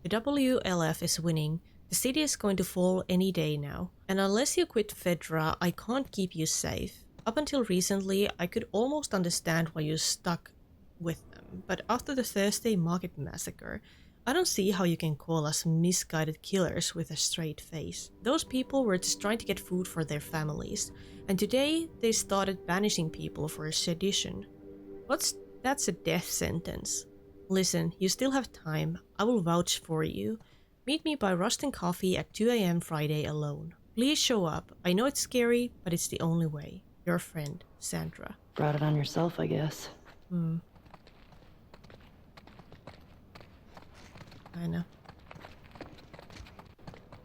The WLF is winning. The city is going to fall any day now. And unless you quit Fedra, I can't keep you safe. Up until recently, I could almost understand why you stuck with them. But after the Thursday Market Massacre, I don't see how you can call us misguided killers with a straight face. Those people were just trying to get food for their families. And today, they started banishing people for sedition. That's a death sentence. Listen, you still have time. I will vouch for you. Meet me by Rust and Coffee at 2 AM Friday alone. Please show up. I know it's scary, but it's the only way. Your friend, Sandra. Brought it on yourself, I guess. Kinda.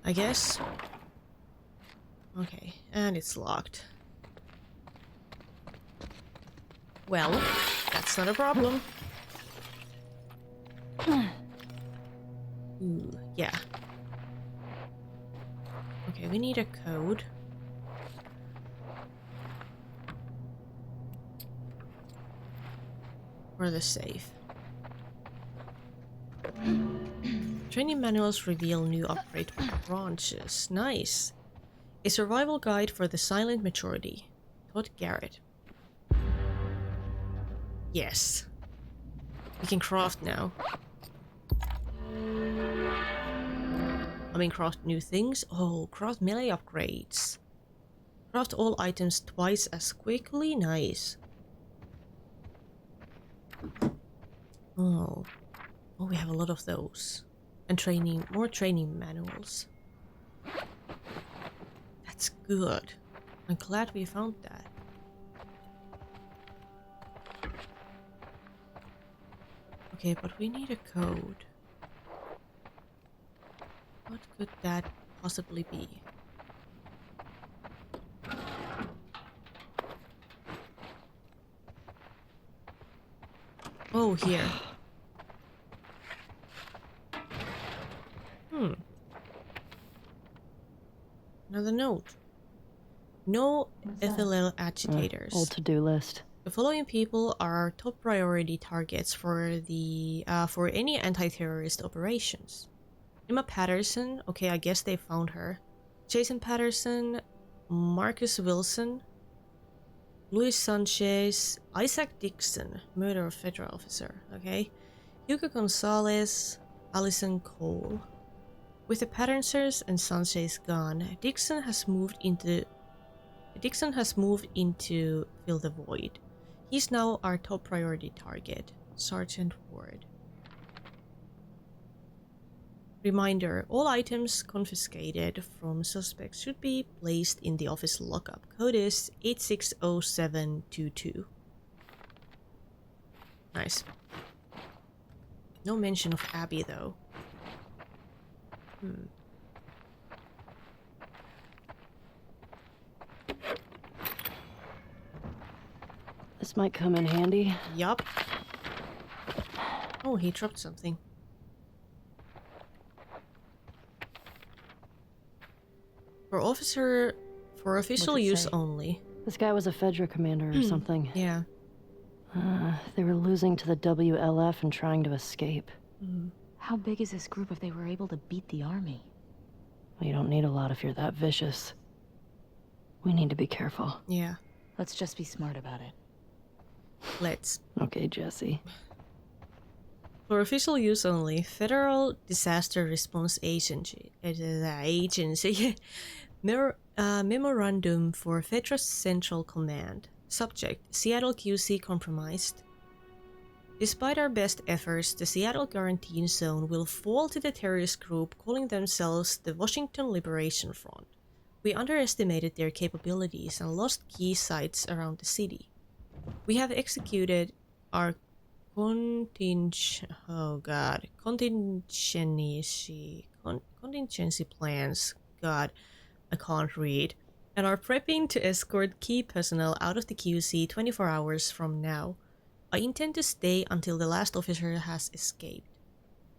I guess. Okay, and it's locked. Well, that's not a problem. Ooh, yeah. Okay, we need a code. For the safe. Training manuals reveal new upgrade branches. Nice. A survival guide for the silent majority. Todd Garrett. Yes. We can craft now. I mean, craft new things. Oh, craft melee upgrades. Craft all items twice as quickly. Nice. Oh. Oh, we have a lot of those. And more training manuals. That's good. I'm glad we found that. Okay, but we need a code. What could that possibly be? Oh, here. Another note. No FLL agitators. Old to-do list. The following people are our top priority targets for the for any anti-terrorist operations. Emma Patterson, okay, I guess they found her. Jason Patterson, Marcus Wilson, Luis Sanchez, Isaac Dixon, murder of federal officer, okay. Hugo Gonzalez, Allison Cole. With the Pattersons and Sanchez gone, Dixon has moved into fill the void. He's now our top priority target, Sergeant Ward. Reminder, all items confiscated from suspects should be placed in the office lockup. Code is 860722. Nice. No mention of Abby though. This might come in handy. Yup. Oh, he dropped something. For official use only. This guy was a Fedra commander or something. Yeah. They were losing to the WLF and trying to escape. How big is this group if they were able to beat the army? Well, you don't need a lot if you're that vicious. We need to be careful. Yeah. Let's just be smart about it. Let's. Okay, Jesse. For official use only, Federal Disaster Response Agency Memorandum for Fedra Central Command. Subject, Seattle QC compromised. Despite our best efforts, the Seattle Quarantine Zone will fall to the terrorist group calling themselves the Washington Liberation Front. We underestimated their capabilities and lost key sites around the city. We have executed our contingency plans. God, I can't read. And are prepping to escort key personnel out of the QC 24 hours from now. I intend to stay until the last officer has escaped.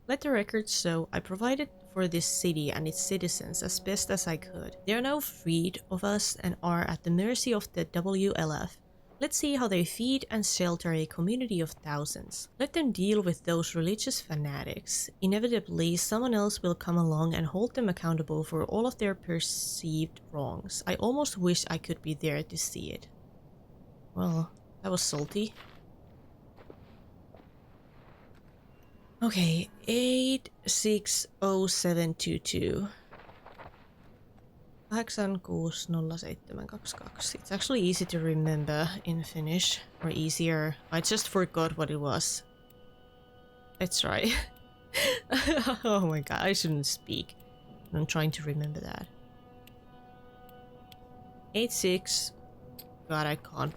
Let the record show I provided for this city and its citizens as best as I could. They are now freed of us and are at the mercy of the WLF. Let's see how they feed and shelter a community of thousands. Let them deal with those religious fanatics. Inevitably, someone else will come along and hold them accountable for all of their perceived wrongs. I almost wish I could be there to see it. Well, that was salty. Okay, 860722. 860722. It's actually easy to remember in Finnish, or easier. I just forgot what it was. Let's try. Oh my god, I shouldn't speak. I'm trying to remember that. 86. God, I can't.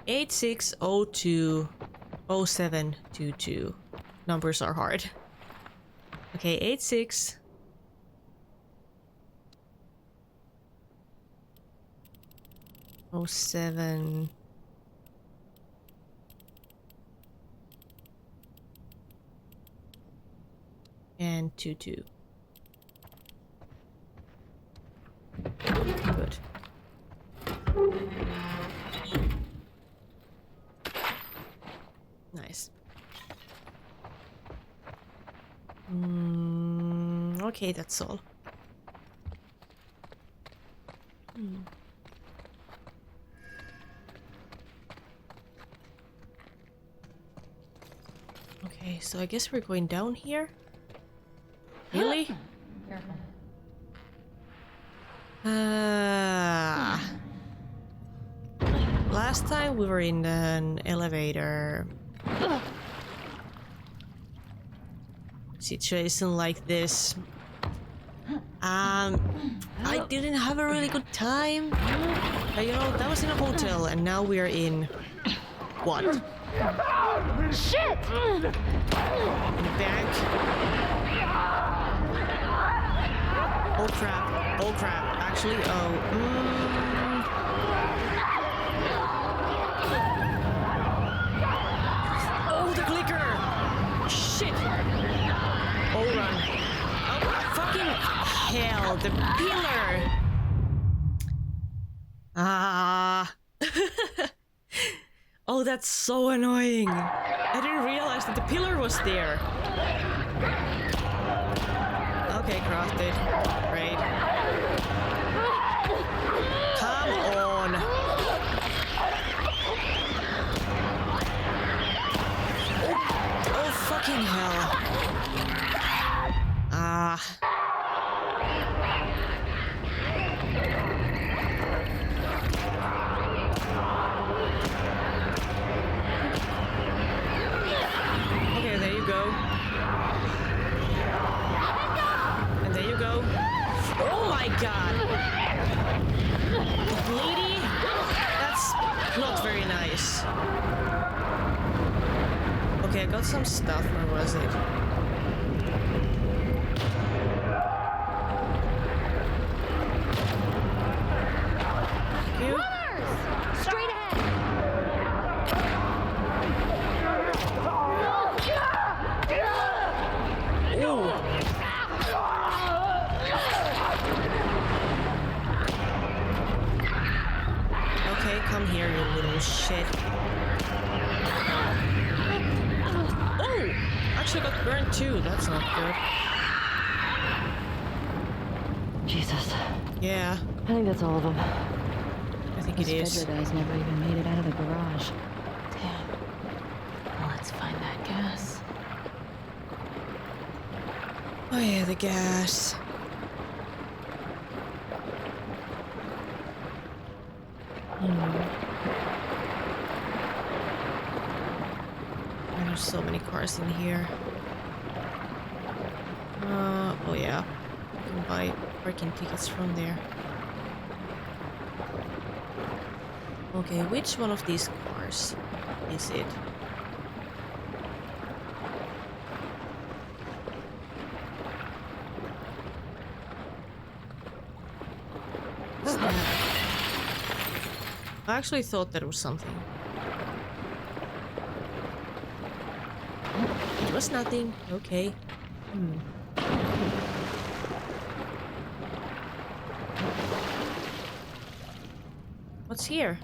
86020722. Numbers are hard. Okay, 86. Oh, 7. And 22. Good. Nice. Okay, that's all. Okay, so I guess we're going down here. Really? Last time we were in an elevator situation like this. I didn't have a really good time. You know, that was in a hotel, and now we are in... what? Shit! In a bank? Oh crap, oh crap. Actually, Oh, the clicker! Shit! Oh, run. Oh, fucking hell, the pillar! Ah. Oh, that's so annoying. I didn't realize that the pillar was there. Okay, crafted. Great. Come on. Oh, fucking hell. Ah. Okay, there you go. And there you go. Oh my god! Lady? That's not very nice. Okay, I got some stuff. Where was it? Runners! Straight ahead! Ooh. Okay, come here, you little shit. Oh! Actually got burned too. That's not good. Jesus. Yeah, I think that's all of them. I think it is. These guys never even made it out of the garage. Damn. Well, let's find that gas. Oh yeah, the gas. There's so many cars in here. Oh yeah. You can buy parking tickets from there. Okay, which one of these cars is it? I actually thought that was something. It was nothing. Okay. What's here?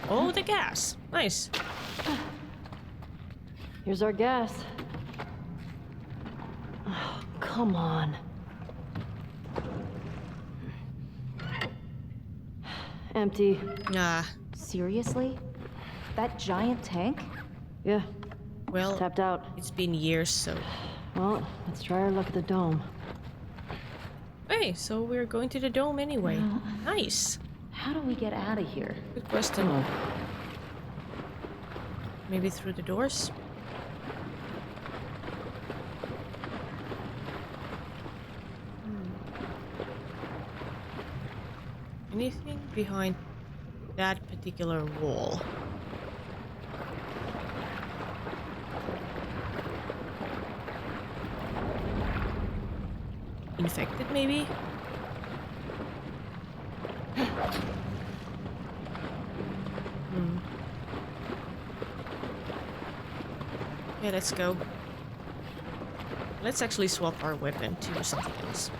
Oh, the gas. Nice. Here's our gas. Oh, come on. Empty. Nah. Seriously? That giant tank? Yeah, Well, tapped out. it's been years, so... Well, let's try our luck at the dome. Hey, so we're going to the dome anyway. Nice. How do we get out of here? Good question. Oh, Maybe through the doors? Anything behind that particular wall? Infected, maybe? Okay, let's go. Let's actually swap our weapon to something else.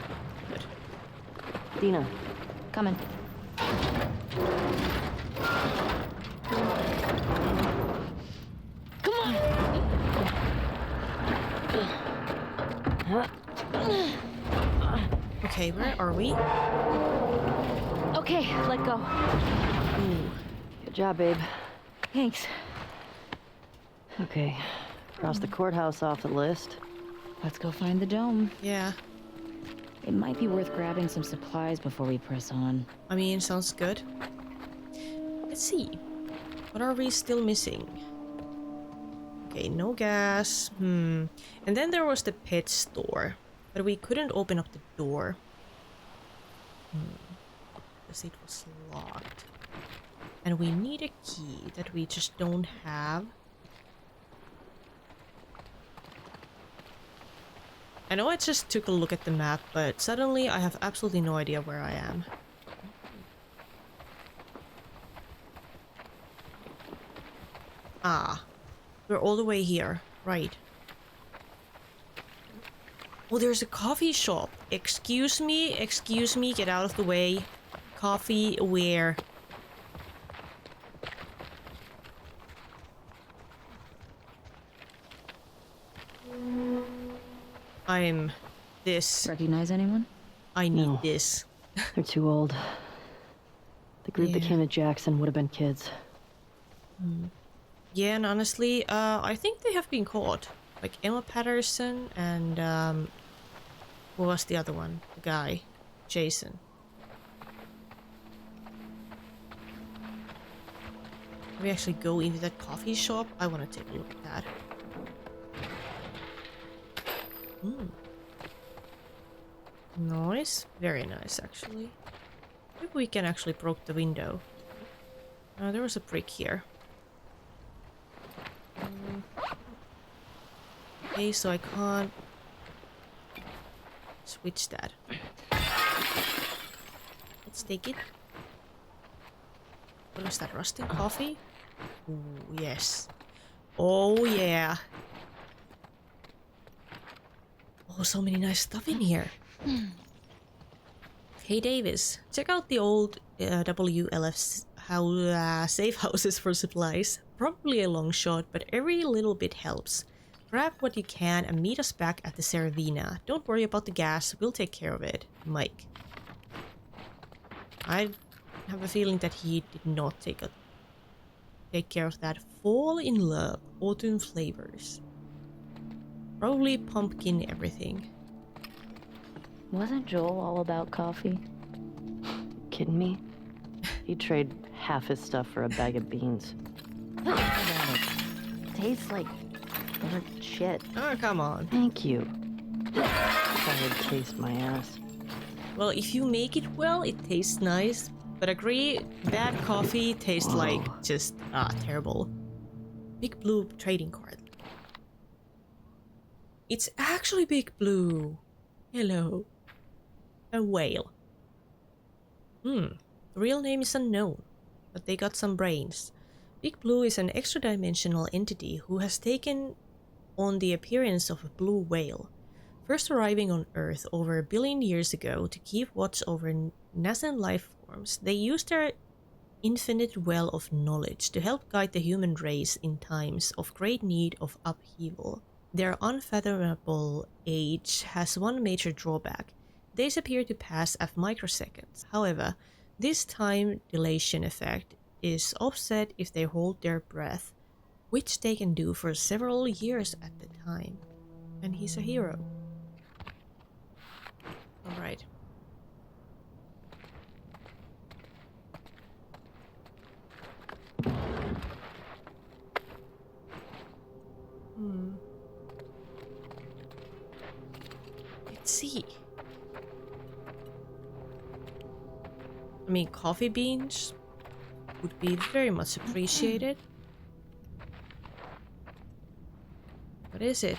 Good. Dina. Coming. Come on! Okay, where are we? Okay, let go. Ooh. Good job, babe. Thanks. Okay, cross the courthouse off the list. Let's go find the dome. Yeah. It might be worth grabbing some supplies before we press on. I mean, sounds good. Let's see. What are we still missing? Okay, no gas. And then there was the pet store. But we couldn't open up the door. Because it was locked. And we need a key that we just don't have. I know I just took a look at the map, but suddenly I have absolutely no idea where I am. Ah, we're all the way here, right. Oh, there's a coffee shop. Excuse me, get out of the way. Coffee where? I'm this. Recognize anyone? I need No. this. They're too old. The group that came to Jackson would have been kids. Yeah, and honestly, I think they have been caught. Like Emma Patterson and who was the other one? The guy, Jason. Can we actually go into that coffee shop? I want to take a look at that. Nice, very nice actually. Maybe we can actually broke the window. There was a brick here. Okay, so I can't switch that. Let's take it. What was that? Rusting coffee? Ooh, yes. Oh yeah. Oh, so many nice stuff in here. Hey Davis, check out the old WLF safe houses for supplies. Probably a long shot, but every little bit helps. Grab what you can and meet us back at the Saravina. Don't worry about the gas, we'll take care of it. Mike. I have a feeling that he did not take care of that. Fall in love. Autumn flavors. Probably pumpkin everything. Wasn't Joel all about coffee? Kidding me? He'd trade half his stuff for a bag of beans. Tastes like burnt shit. Oh, come on. Thank you. I would taste my ass. Well, if you make it well, it tastes nice. But agree, bad coffee tastes like just, terrible. Big Blue trading card. It's actually Big Blue. Hello. A whale. The real name is unknown, but they got some brains. Big Blue is an extra-dimensional entity who has taken on the appearance of a blue whale. First arriving on Earth over 1 billion years ago to keep watch over nascent life forms, they used their infinite well of knowledge to help guide the human race in times of great need of upheaval. Their unfathomable age has one major drawback. Days appear to pass at microseconds. However, this time dilation effect is offset if they hold their breath, which they can do for several years at a time. And he's a hero. Alright. Let's see. I mean, coffee beans would be very much appreciated. What is it?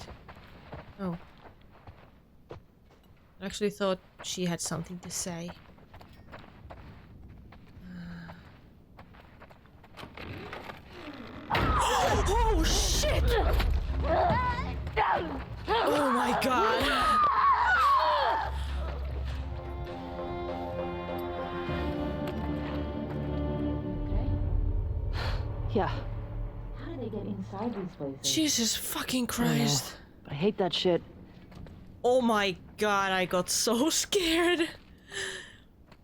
Oh. I actually thought she had something to say. Oh shit! Oh my god! Yeah. How did they get inside these places? Jesus fucking Christ. I hate that shit. Oh my god, I got so scared.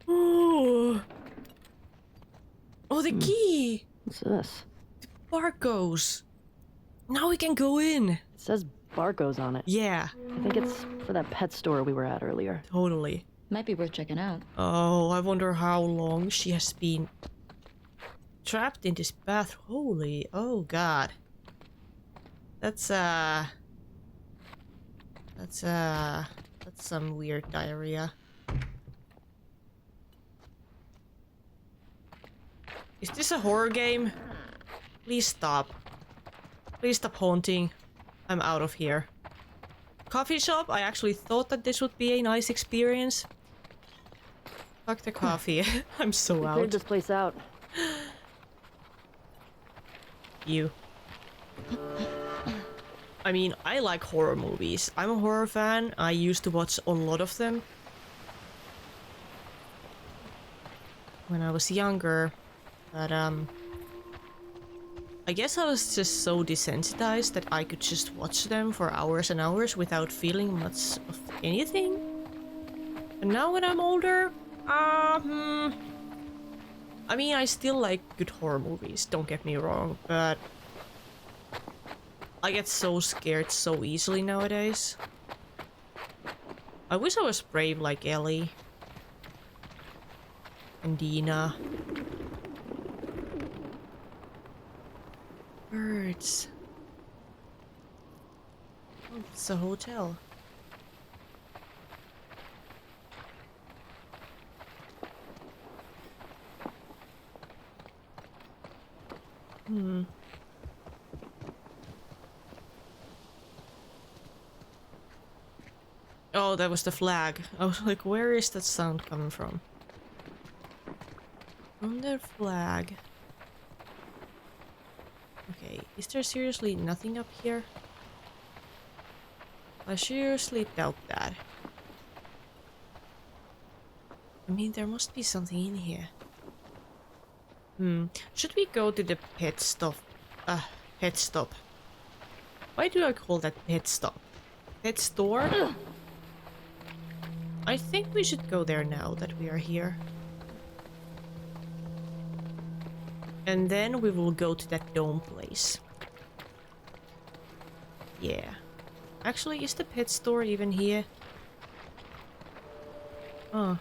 Ooh. Oh, the key. What's this? Barcodes. Now we can go in. It says barcodes on it. Yeah, I think it's for that pet store we were at earlier. totally. Might be worth checking out. Oh, I wonder how long she has been trapped in this bath. Holy, oh god. That's some weird diarrhea. Is this a horror game? Please stop. Please stop haunting. I'm out of here. Coffee shop? I actually thought that this would be a nice experience. Fuck the coffee. I'm so We out. cleared this place out. You. I mean, I like horror movies. I'm a horror fan. I used to watch a lot of them when I was younger. But, I guess I was just so desensitized that I could just watch them for hours and hours without feeling much of anything. And now when I'm older, I mean, I still like good horror movies, don't get me wrong, but I get so scared so easily nowadays. I wish I was brave like Ellie and Dina. Birds. Oh, it's a hotel. Oh, that was the flag. I was like, where is that sound coming from? From the flag. Okay, is there seriously nothing up here? I seriously doubt that. I mean, there must be something in here. Should we go to the pet stop? Pet stop. Why do I call that pet stop? Pet store? I think we should go there now that we are here. And then we will go to that dome place. Yeah. Actually, is the pet store even here? Oh.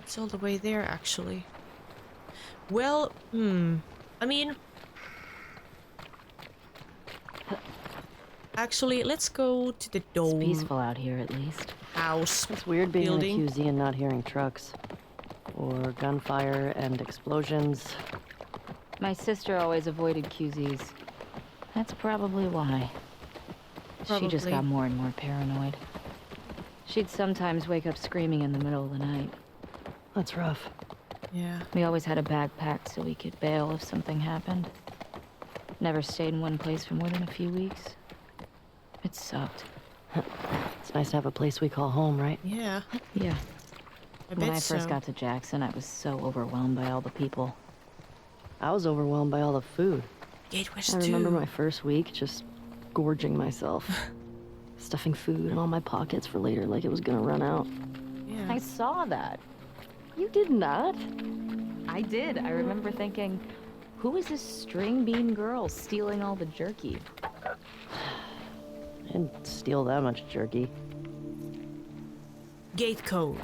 It's all the way there, actually. Well, I mean... Actually, let's go to the dome. It's peaceful out here, at least. House. It's weird being building. in a QZ and not hearing trucks. Or gunfire and explosions. My sister always avoided QZs. That's probably why. She just Probably. got more and more paranoid. She'd sometimes wake up screaming in the middle of the night. That's rough. Yeah. We always had a bag packed so we could bail if something happened. Never stayed in one place for more than a few weeks. It sucked. It's nice to have a place we call home, right? Yeah. Yeah. I When bet I first so. got to Jackson, I was so overwhelmed by all the people. I was overwhelmed by all the food. Gate West I 2. remember my first week just gorging myself. Stuffing food in all my pockets for later like it was gonna run out. Yeah. I saw that. You did not. I did. I remember thinking, who is this string bean girl stealing all the jerky? I didn't steal that much jerky. Gate code.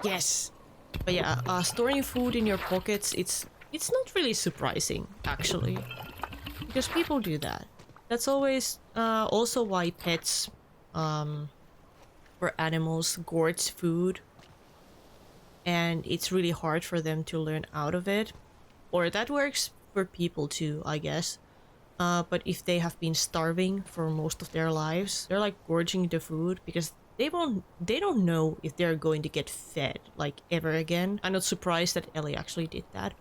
Yes. But yeah, storing food in your pockets, it's not really surprising, actually. Because people do that. That's always also why pets or animals gorge food. And it's really hard for them to learn out of it. Or that works for people too, I guess. But if they have been starving for most of their lives, they're like gorging the food because they don't know if they're going to get fed like ever again. I'm not surprised that Ellie actually did that.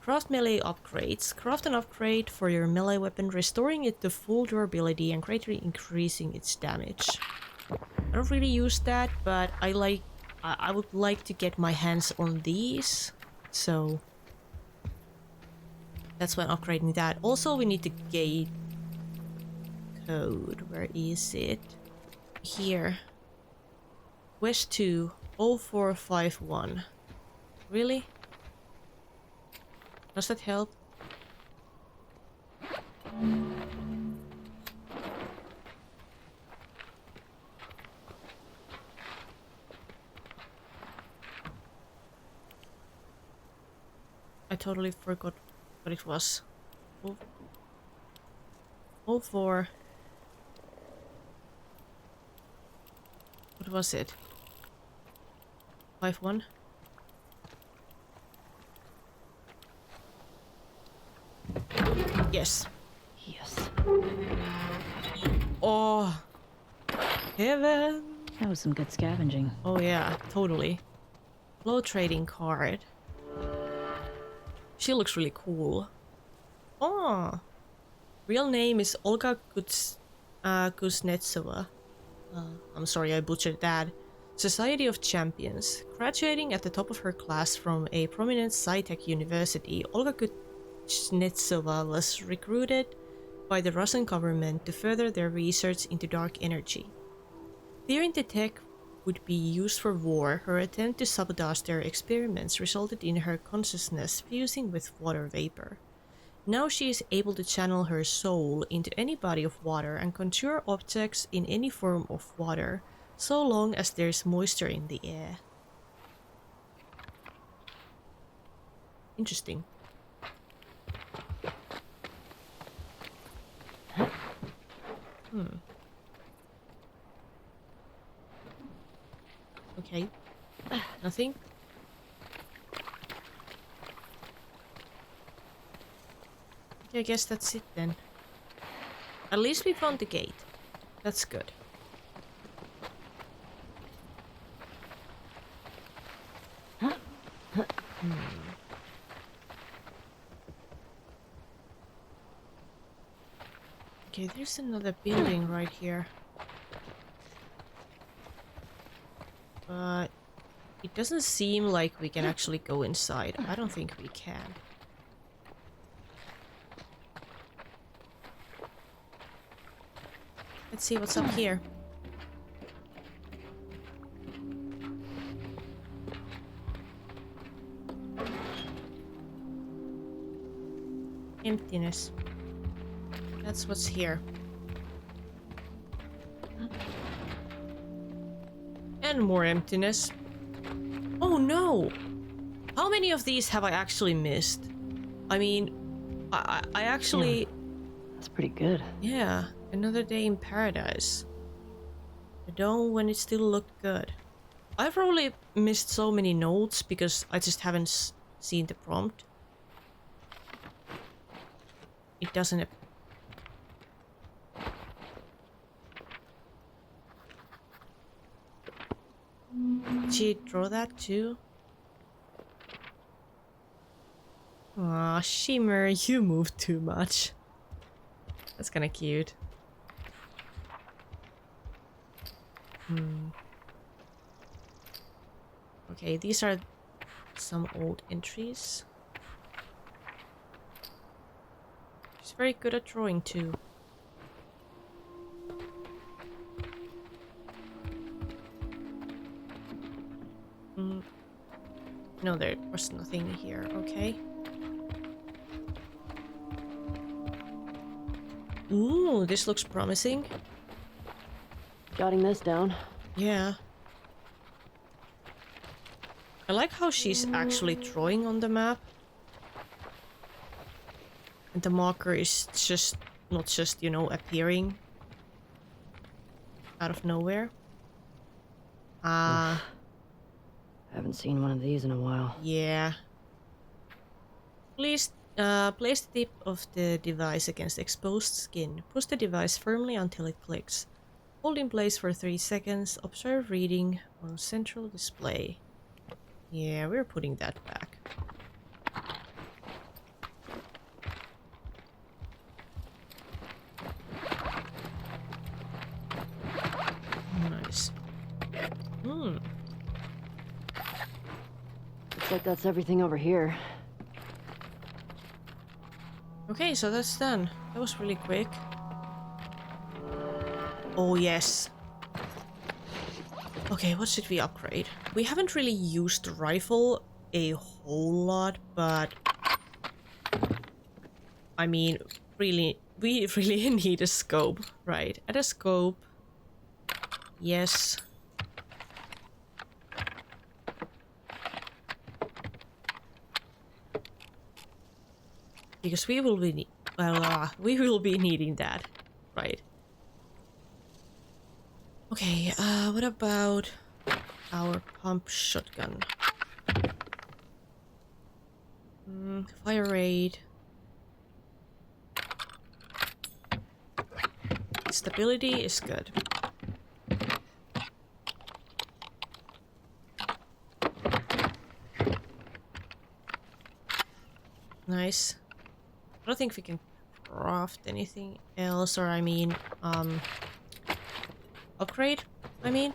Craft melee upgrades. Craft an upgrade for your melee weapon, restoring it to full durability and greatly increasing its damage. I don't really use that, but I would like to get my hands on these, so that's why I'm upgrading that. Also, we need the gate code. Where is it? Here. West 2 0451. Really? Does that help? I totally forgot what it was. 04. What was it? 51? Yes. Yes. Oh, heaven. That was some good scavenging. Oh yeah, totally. Low trading card. She looks really cool. Oh, real name is Olga Kuznetsova. I'm sorry, I butchered that. Society of Champions. Graduating at the top of her class from a prominent sci-tech university, Olga Kuznetsova was recruited by the Russian government to further their research into dark energy. Fearing the tech would be used for war, her attempt to sabotage their experiments resulted in her consciousness fusing with water vapor. Now she is able to channel her soul into any body of water and conjure objects in any form of water, so long as there's moisture in the air. Interesting. Okay. Nothing? Okay, I guess that's it then. At least we found the gate. That's good. Okay, there's another building right here. But it doesn't seem like we can actually go inside. I don't think we can. Let's see what's up here. Emptiness. That's what's here. And more emptiness. Oh no! How many of these have I actually missed? I mean, I actually... Yeah, that's pretty good. Yeah, another day in paradise. The dawn when it still looked good. I've probably missed so many notes because I just haven't seen the prompt. It doesn't... Did she draw that too? Aw, Shimmer, you move too much. That's kinda cute. Okay, these are some old entries. She's very good at drawing too. No, there was nothing here, okay. Ooh, this looks promising. Jotting this down. Yeah. I like how she's actually drawing on the map. And the marker is just, not just, you know, appearing out of nowhere. Haven't seen one of these in a while. Yeah. Please place the tip of the device against exposed skin. Push the device firmly until it clicks. Hold in place for 3 seconds. Observe reading on central display. Yeah, we're putting that back. Nice. Looks like that's everything over here. Okay, so that's done. That was really quick. Oh, yes. Okay, what should we upgrade? We haven't really used the rifle a whole lot, but... I mean, really, we really need a scope, right? Add a scope. Yes. Because we will be, we will be needing that, right? Okay, what about our pump shotgun? Fire rate. stability is good. Nice. I don't think we can craft anything else, or I mean, upgrade, I mean.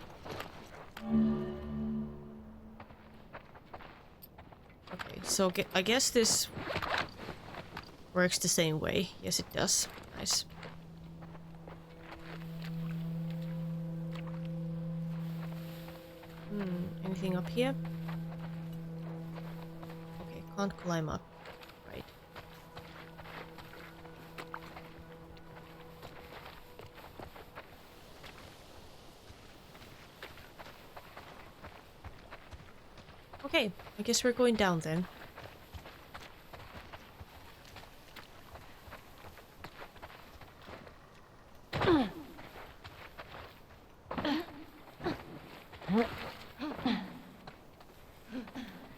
Okay, so I guess this works the same way. Yes, it does. Nice. Anything up here? Okay, can't climb up. Right. Okay, I guess we're going down then.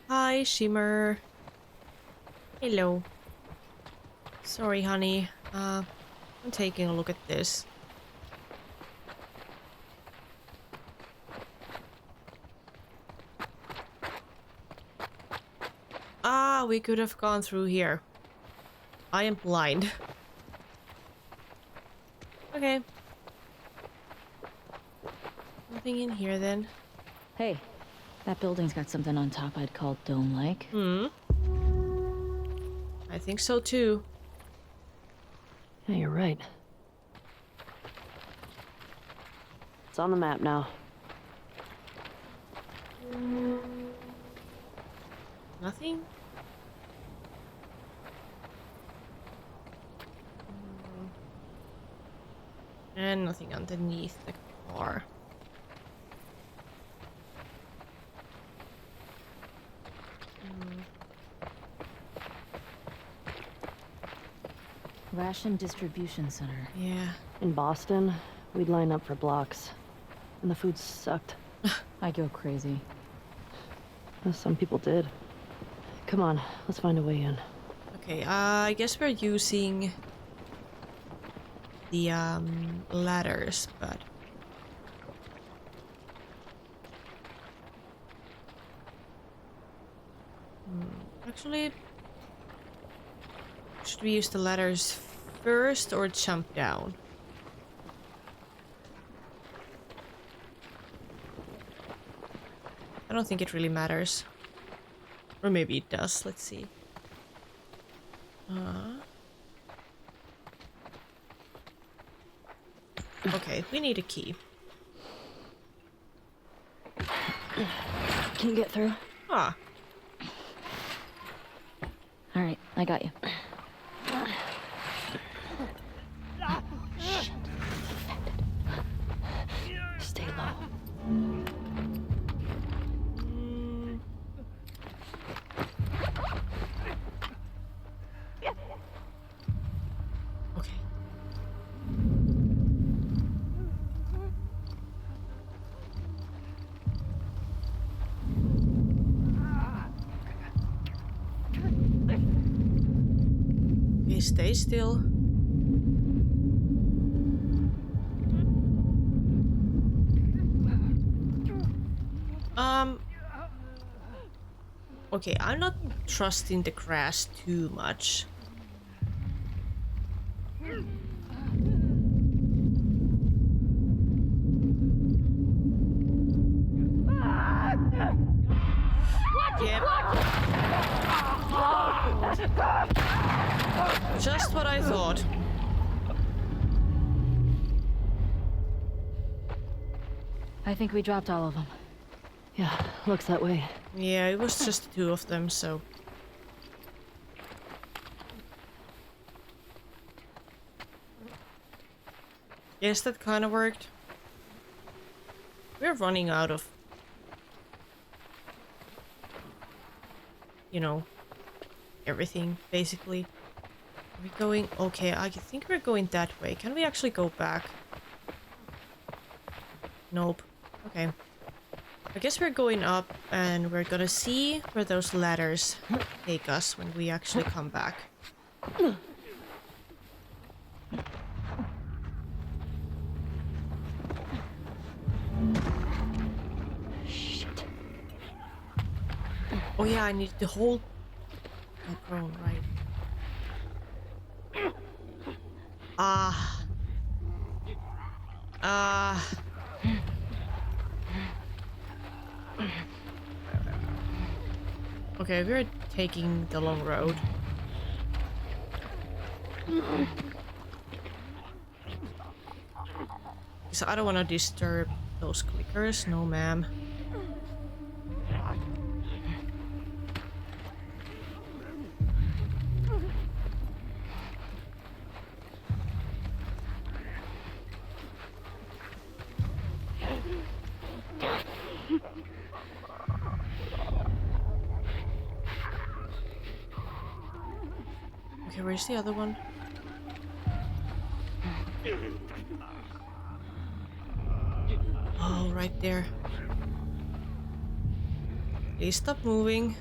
Hi, Shimmer. Hello. Sorry, honey. I'm taking a look at this. Ah, we could have gone through here. I am blind. Okay. Nothing in here then. Hey, that building's got something on top I'd call dome-like. I think so too. Yeah, you're right. It's on the map now. Nothing? And nothing underneath the car. Ration distribution center. Yeah. In Boston, we'd line up for blocks. And the food sucked. I go crazy. Well, some people did. Come on, let's find a way in. Okay, I guess we're using the ladders, but actually, should we use the ladders first or jump down? I don't think it really matters. Or maybe it does, let's see. Okay, we need a key. Can you get through? Ah, All right, I got you. Shit. Stay low. okay. Okay, stay still. Okay, I'm not trusting the grass too much. Yep. Just what I thought. I think we dropped all of them. Yeah, looks that way. Yeah, it was just the two of them, so. Yes, that kind of worked. We're running out of, you know, everything, basically. Are we going? Okay, I think we're going that way. Can we actually go back? Nope. Okay. I guess we're going up and we're gonna see where those ladders take us when we actually come back. Oh yeah, I need to hold my prone, right? Ah. Okay, we're taking the long road. Because I don't want to disturb those clickers. No, ma'am. Okay, where's the other one? Oh, right there. Please stop moving.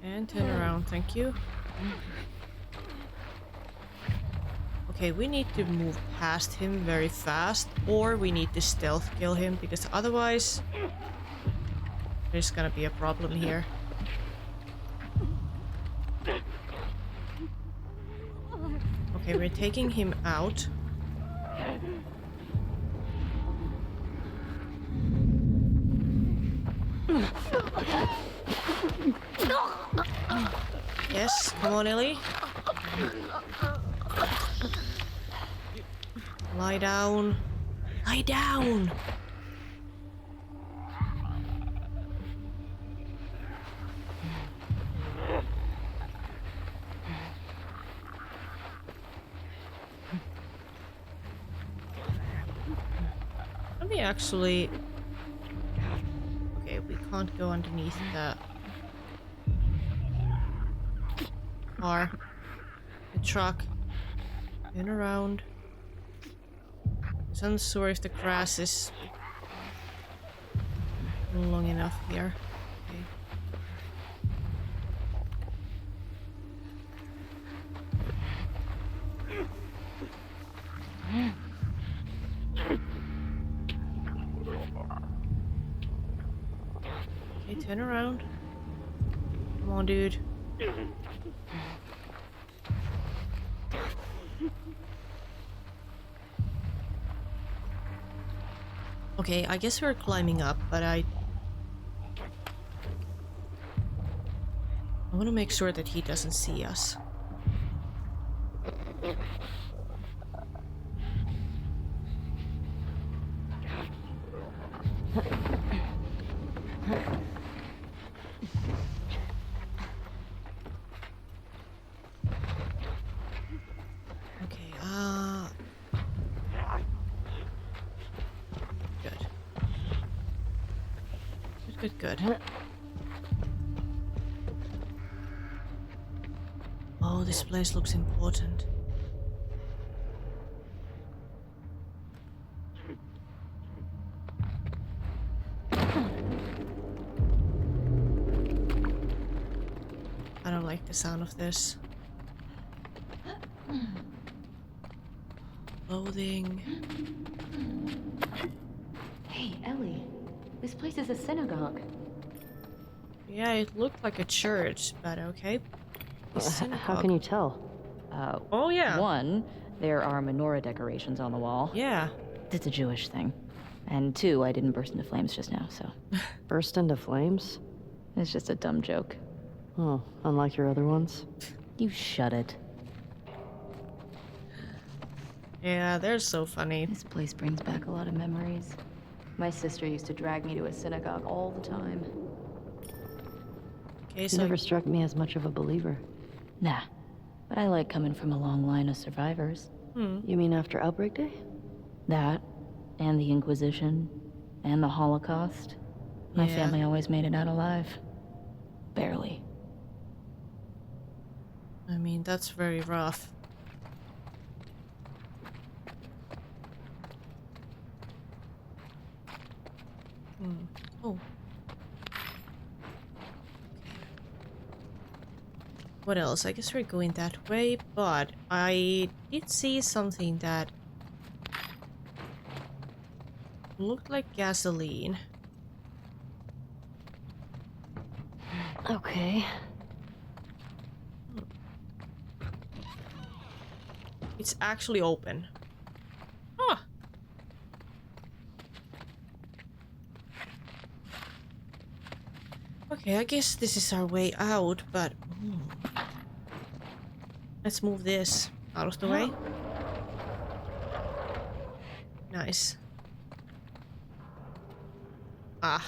And turn around, thank you. Okay, we need to move past him very fast, or we need to stealth kill him, because otherwise there's gonna be a problem here. Okay, we're taking him out. Yes, come on, Ellie. Lie down. Lie down! Let me actually... Okay, we can't go underneath the car. The truck. Turn around. I'm unsure if the grass is long enough here. Okay, turn around. Come on, dude. Okay, I guess we're climbing up, but I want to make sure that he doesn't see us. Okay, Good. Oh, this place looks important. I don't like the sound of this. Clothing. Hey, Ellie. This place is a synagogue. Yeah, it looked like a church, but okay. How can you tell? Oh, yeah. One, there are menorah decorations on the wall. Yeah. It's a Jewish thing. And two, I didn't burst into flames just now, so... Burst into flames? It's just a dumb joke. Oh, unlike your other ones? You shut it. Yeah, they're so funny. This place brings back a lot of memories. My sister used to drag me to a synagogue all the time. Okay, You so never struck me as much of a believer. Nah, but I like coming from a long line of survivors. You mean after Outbreak Day? That, and the Inquisition, and the Holocaust. My Yeah. family always made it out alive. Barely. I mean, that's very rough. Oh. What else? I guess we're going that way, but I did see something that Looked like gasoline. Okay. It's actually open. Huh. Okay, I guess this is our way out, but... Let's move this out of the way. Nice. Ah.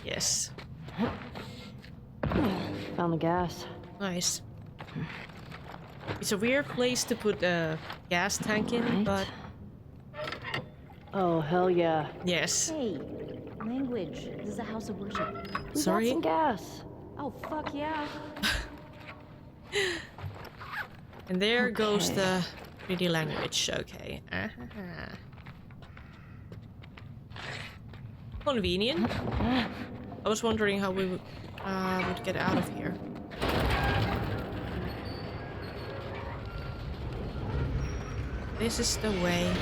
Yes. Found the gas. Nice. It's a weird place to put a gas tank in, Right. but Oh, hell yeah. yes. Hey, language. This is a house of worship. We Sorry? got some gas. Oh, fuck yeah. And there goes Okay. the pretty language. Okay. Convenient. I was wondering how we would get out of here. This is the way.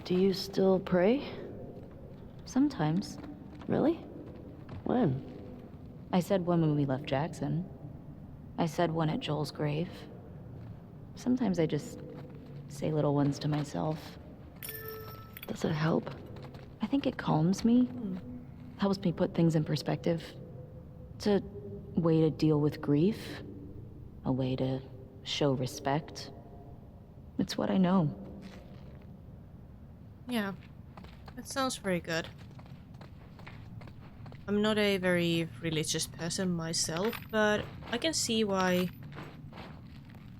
Do you still pray? Sometimes. Really? When? I said one when we left Jackson. I said one at Joel's grave. Sometimes I just say little ones to myself. Does it help? I think it calms me. Helps me put things in perspective. It's a way to deal with grief. A way to show respect. It's what I know. Yeah. That sounds very good. I'm not a very religious person myself, but I can see why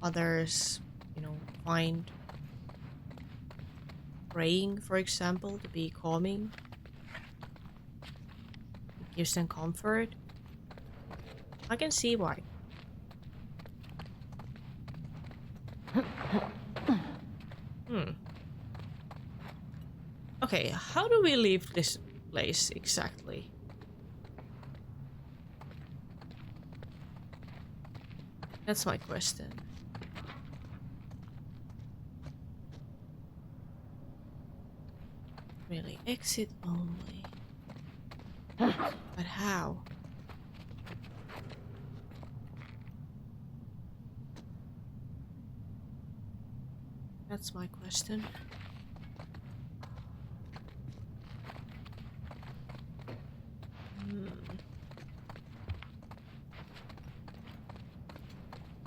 others, you know, find praying, for example, to be calming. It gives them comfort. I can see why. Okay, how do we leave this place exactly? That's my question. Really, exit only. But how? That's my question.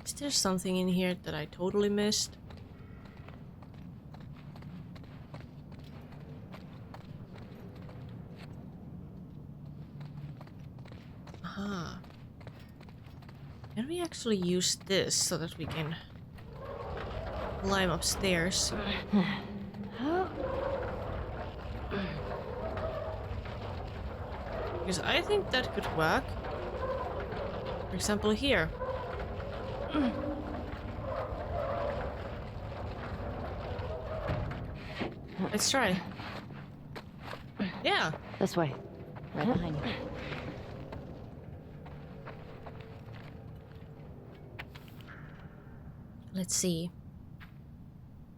Is there something in here that I totally missed? Aha. Can we actually use this so that we can climb upstairs? Because I think that could work. For example, here. Let's try. Yeah. This way. Right behind you. Let's see.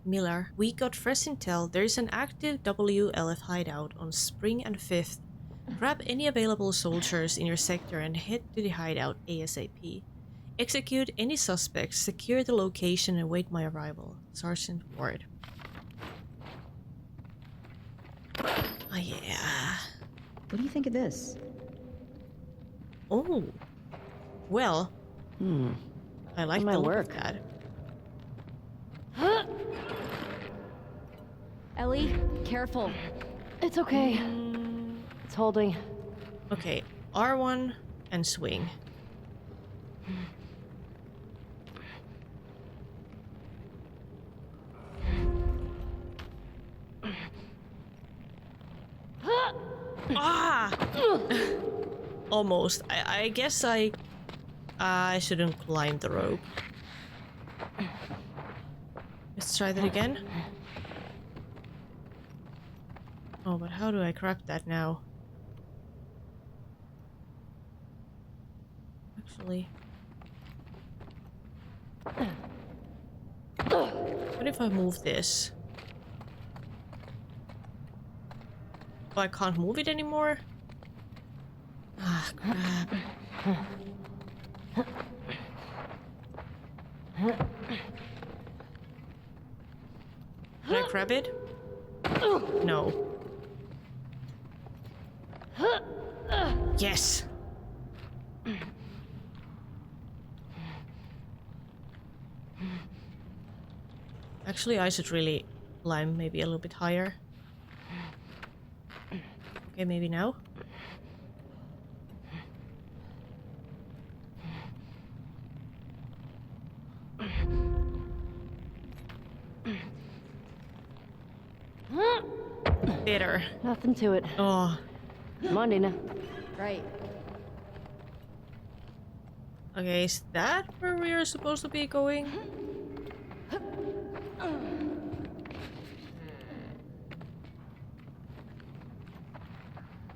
Miller, we got fresh intel. There is an active WLF hideout on Spring and 5th. Grab any available soldiers in your sector and head to the hideout ASAP. Execute any suspects, secure the location, and wait my arrival. Sergeant Ward. Oh yeah. What do you think of this? Oh. Well, I like That might the look work. of that. Ellie, careful. It's okay. It's holding. Okay, R1 and swing. Ah! Almost. I guess I shouldn't climb the rope. Let's try that again. Oh, but how do I grab that now? Actually, actually. What if I move this? Oh, I can't move it anymore? Ah, crap. Can I grab it? No. Yes! Actually, I should really climb maybe a little bit higher. Okay, maybe now. Better. Nothing to it. Oh, Come on, Dina. Right. okay, is that where we are supposed to be going?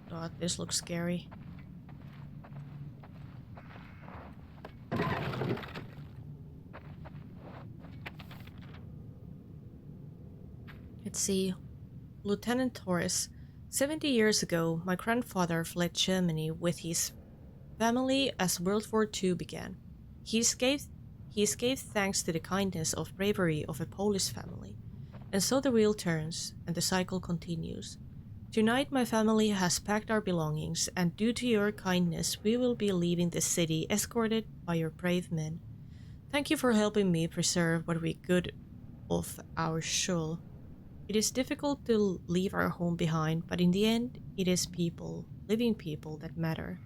God, this looks scary. Let's see. Lieutenant Torres. 70 years ago, my grandfather fled Germany with his family as World War II began. He escaped thanks to the kindness of bravery of a Polish family. And so the wheel turns, and the cycle continues. Tonight my family has packed our belongings, and due to your kindness we will be leaving the city escorted by your brave men. Thank you for helping me preserve what we could of our shul. It is difficult to leave our home behind, but in the end, it is people, living people, that matter.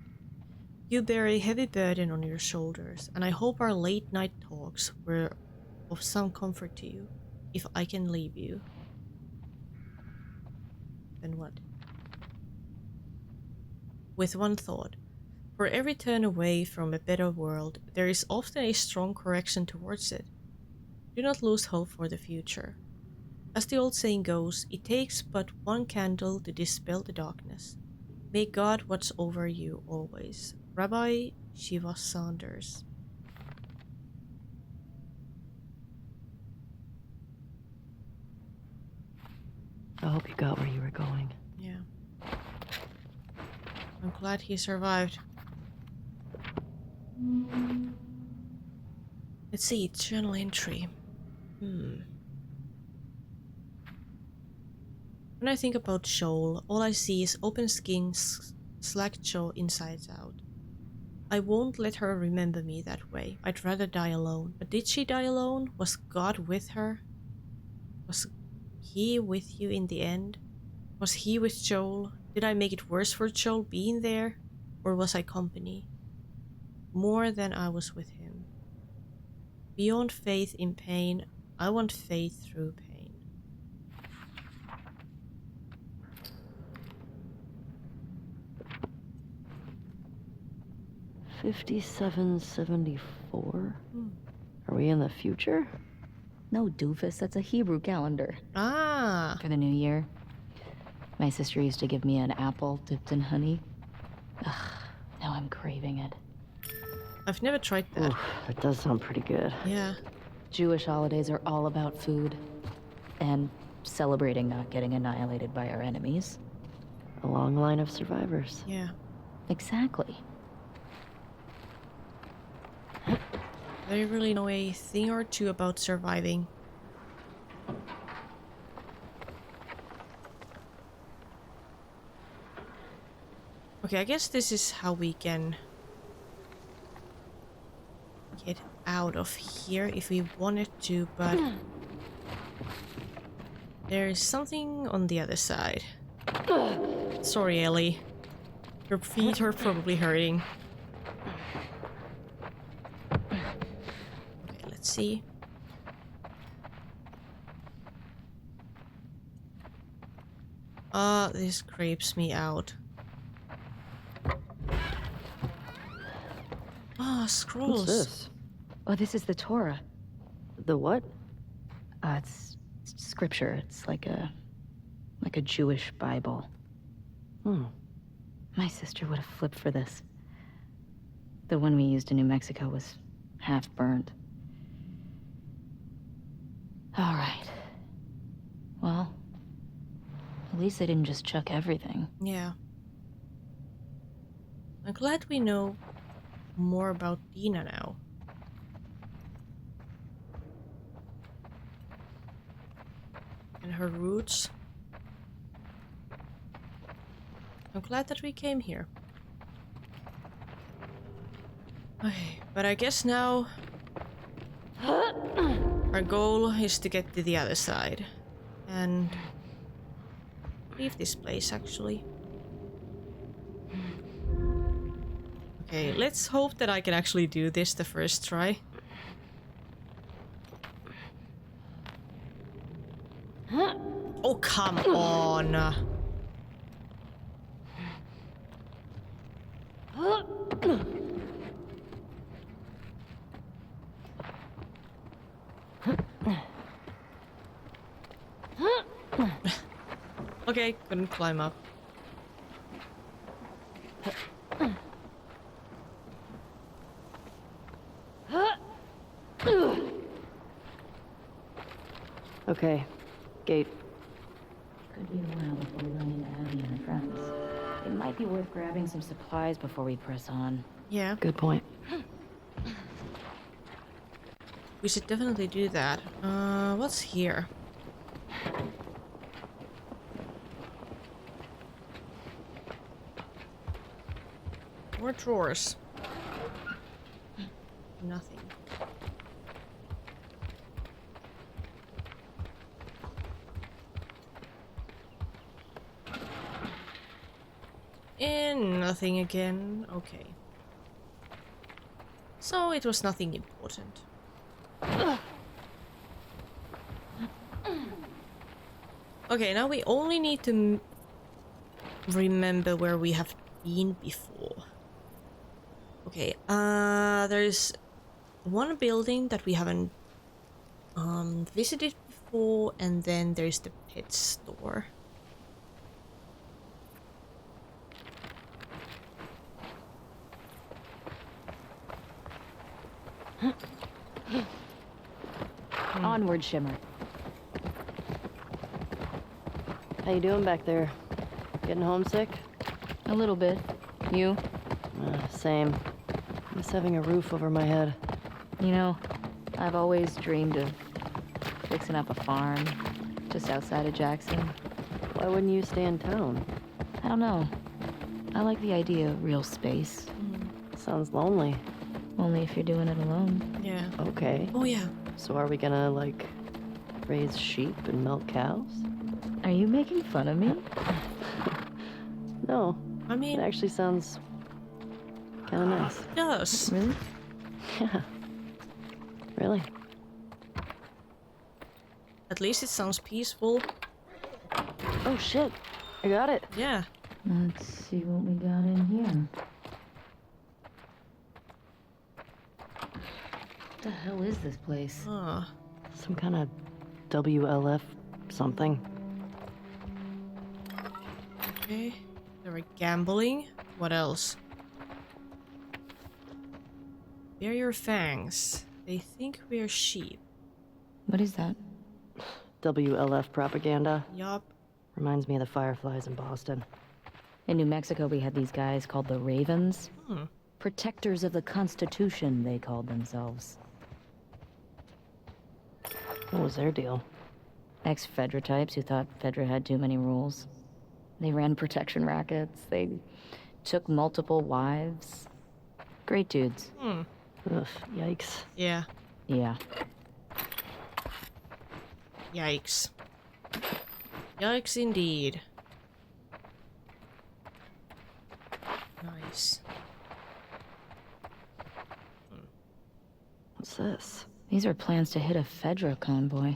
You bear a heavy burden on your shoulders, and I hope our late-night talks were of some comfort to you. If I can leave you, then what? With one thought. For every turn away from a better world, there is often a strong correction towards it. Do not lose hope for the future. As the old saying goes, it takes but one candle to dispel the darkness. May God watch over you always. Rabbi Shiva Saunders. I hope you got where you were going. Yeah. I'm glad he survived. Let's see, journal entry. When I think about Shoal, all I see is open skin, slack jaw, insides out. I won't let her remember me that way. I'd rather die alone. But did she die alone? Was God with her? Was he with you in the end? Was he with Joel? Did I make it worse for Joel being there? Or was I company? More than I was with him. Beyond faith in pain, I want faith through pain. 5774? Are we in the future? No, doofus, that's a Hebrew calendar. Ah! For the new year. My sister used to give me an apple dipped in honey. Ugh, now I'm craving it. I've never tried that. Oof, that does sound pretty good. Yeah. Jewish holidays are all about food. And celebrating not getting annihilated by our enemies. A long line of survivors. Yeah. Exactly. I really know a thing or two about surviving. Okay, I guess this is how we can get out of here if we wanted to, but there is something on the other side. Sorry, Ellie. Your feet are probably hurting. Okay, let's see. This creeps me out. Ah, scrolls. What's this? Oh, this is the Torah. The what? It's scripture. It's like a Jewish Bible. Hmm. My sister would have flipped for this. The one we used in New Mexico was half burned. All right. Well, at least they didn't just chuck everything. Yeah. I'm glad we know more about Dina now. And her roots. I'm glad that we came here. Okay, but I guess now our goal is to get to the other side and leave this place, actually. Okay, let's hope that I can actually do this the first try. Oh, come on. Okay, couldn't climb up. Okay, gate. Could be a while before we run into Abby and her friends. It might be worth grabbing some supplies before we press on. Yeah, Good point. we should definitely do that. What's here? More drawers. Nothing. And nothing again. Okay. So it was nothing important. Okay, now we only need to remember where we have been before. Okay, there's one building that we haven't visited before, and then there's the pet store. Onward, Shimmer. How you doing back there? Getting homesick? A little bit. You? Same. Miss having a roof over my head. You know, I've always dreamed of fixing up a farm just outside of Jackson. Why wouldn't you stay in town? I don't know. I like the idea of real space. Sounds lonely. Only if you're doing it alone. Yeah. Okay. Oh yeah. So are we gonna, like, raise sheep and milk cows? Are you making fun of me? No. I mean, It actually sounds kind of nice. it does. Really? Yeah. Really? At least it sounds peaceful. Oh shit. I got it. Yeah. Let's see what we got in here. What the hell is this place? Ah. Some kind of WLF something. Okay. They were gambling. What else? Bare your fangs. They think we're sheep. What is that? WLF propaganda. Yup. Reminds me of the Fireflies in Boston. In New Mexico, we had these guys called the Ravens. Hmm. Protectors of the Constitution, they called themselves. What was their deal? Ex-Fedra types who thought Fedra had too many rules. They ran protection rackets. They took multiple wives. Great dudes. Hmm. Ugh, yikes. Yeah. Yeah. Yikes. Yikes indeed. Nice. What's this? These are plans to hit a Fedra convoy.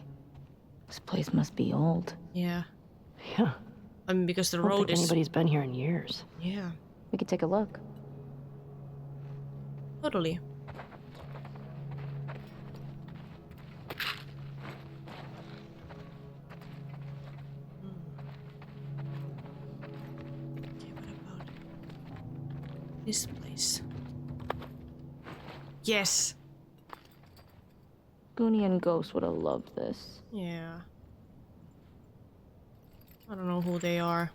This place must be old. Yeah. Yeah. I mean, because the I don't road think is... anybody's been here in years. Yeah. We could take a look. Totally. Okay, what about this place? Yes! Goonie and Ghost would have loved this. Yeah. I don't know who they are.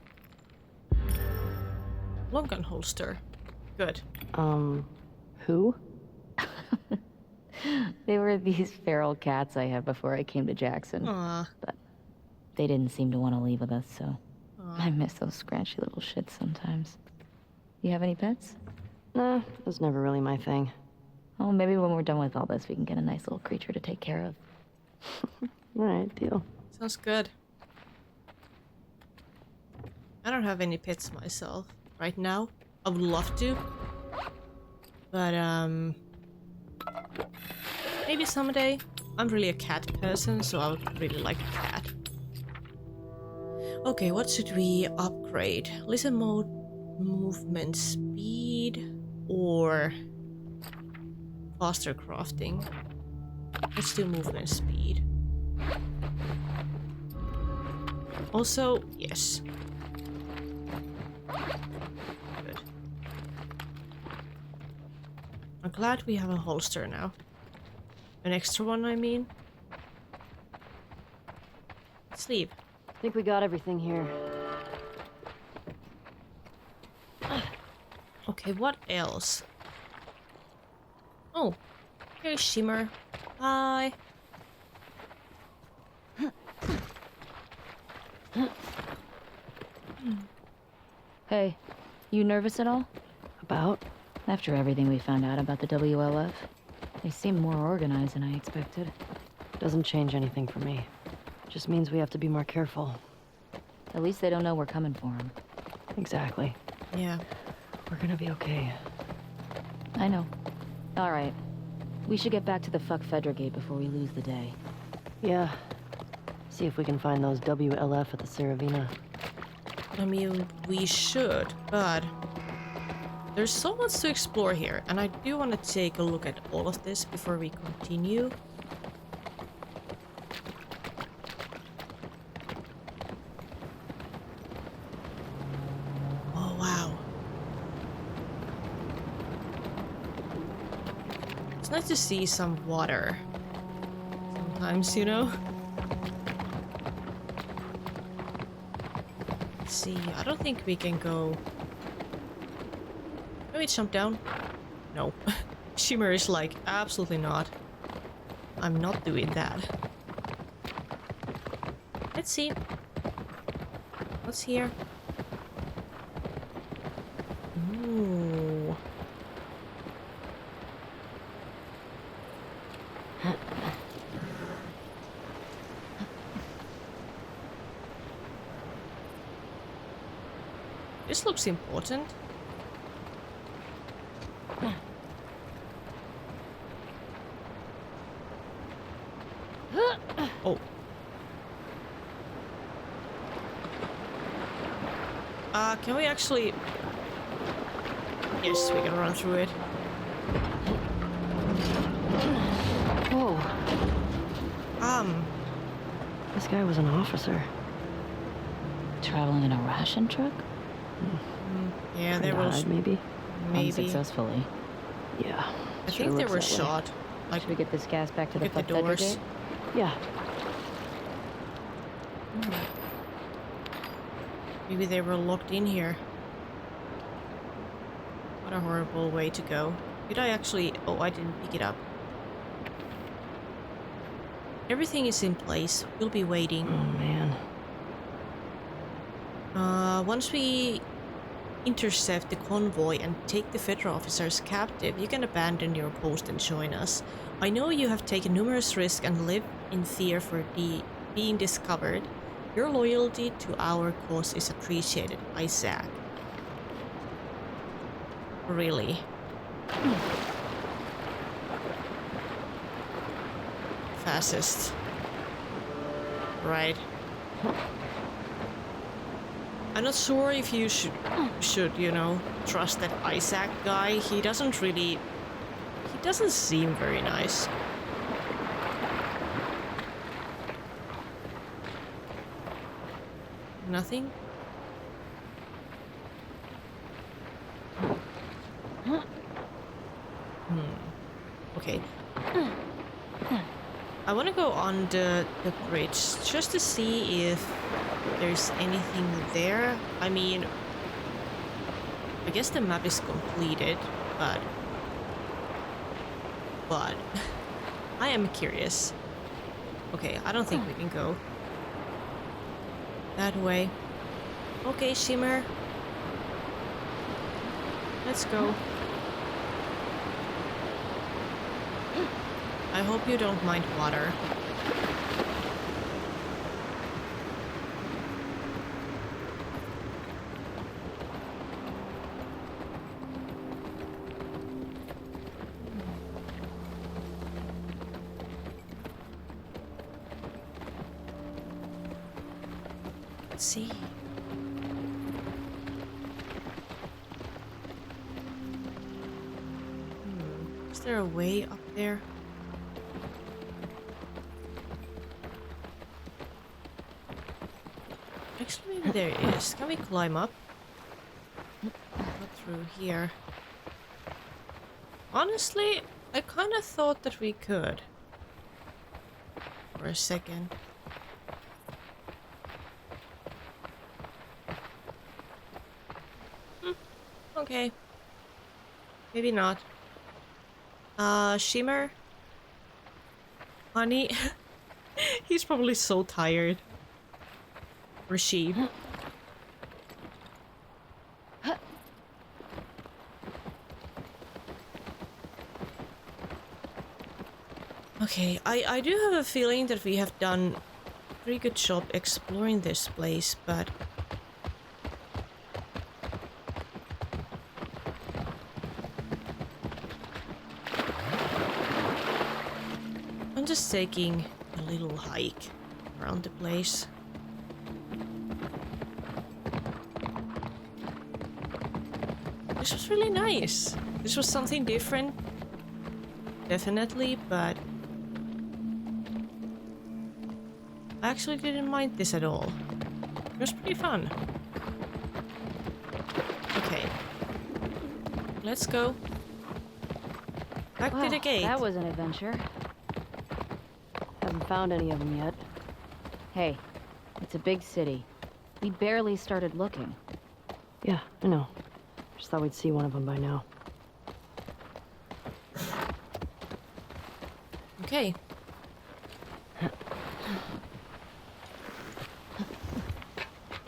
Long gun holster. Good. Who? They were these feral cats I had before I came to Jackson. Aw. But they didn't seem to want to leave with us, so Aw. I miss those scratchy little shits sometimes. You have any pets? Nah, it was never really my thing. Oh, maybe when we're done with all this, we can get a nice little creature to take care of. Alright, deal. Sounds good. I don't have any pets myself right now. I would love to. But, maybe someday. I'm really a cat person, so I would really like a cat. Okay, what should we upgrade? Listen mode, movement speed, or faster crafting? Let's do movement speed. Also, yes. Good. I'm glad we have a holster now. An extra one, I mean. Sleep. I think we got everything here. Okay, what else? Oh, here's Shimmer. Hi. Hey, you nervous at all? About? After everything we found out about the WLF, they seem more organized than I expected. Doesn't change anything for me. Just means we have to be more careful. At least they don't know we're coming for them. Exactly. Yeah. We're gonna be okay. I know. All right. We should get back to the fuck Fedra gate before we lose the day. Yeah. See if we can find those WLF at the Saravina. I mean, we should, but there's so much to explore here, and I do want to take a look at all of this before we continue. Oh, wow. It's nice to see some water. Sometimes, you know? Let's see, I don't think we can go... Can we jump down? No. Shimmer is like, absolutely not. I'm not doing that. Let's see. What's here? Ooh. This looks important. Oh. Can we actually... Yes, we can run through it. Whoa. This guy was an officer. Traveling in a ration truck? Yeah, there was... maybe? Maybe. Unsuccessfully. Yeah. I sure think they looks were that way. shot. Like, Should we get this gas back to the get the fuck Fedra doors. gate? Yeah. Maybe they were locked in here. What a horrible way to go. Did I actually... Oh, I didn't pick it up. Everything is in place. We'll be waiting. Oh, man. Once we intercept the convoy and take the Federal officers captive, you can abandon your post and join us. I know you have taken numerous risks and live in fear for being discovered. Your loyalty to our cause is appreciated, Isaac. Really? Fascist. Right. I'm not sure if you should, you know, trust that Isaac guy. He doesn't seem very nice. Nothing? Okay. I want to go on the bridge just to see if there's anything there. I mean, I guess the map is completed, but I am curious. Okay, I don't think we can go that way. Okay, Shimmer. Let's go. I hope you don't mind water. Let's see. Is there a way up there? Actually, maybe there is. Can we climb up? Not through here. Honestly, I kind of thought that we could. For a second. Okay. Maybe not. Shimmer? Honey? He's probably so tired. Or she. Okay, I do have a feeling that we have done a pretty good job exploring this place, but I'm just taking a little hike around the place. This was really nice. This was something different, definitely, but I actually didn't mind this at all. It was pretty fun. Okay. Let's go. Back to the gate. That was an adventure. Haven't found any of them yet. Hey, it's a big city. We barely started looking. Yeah, I know. Just thought we'd see one of them by now. Okay.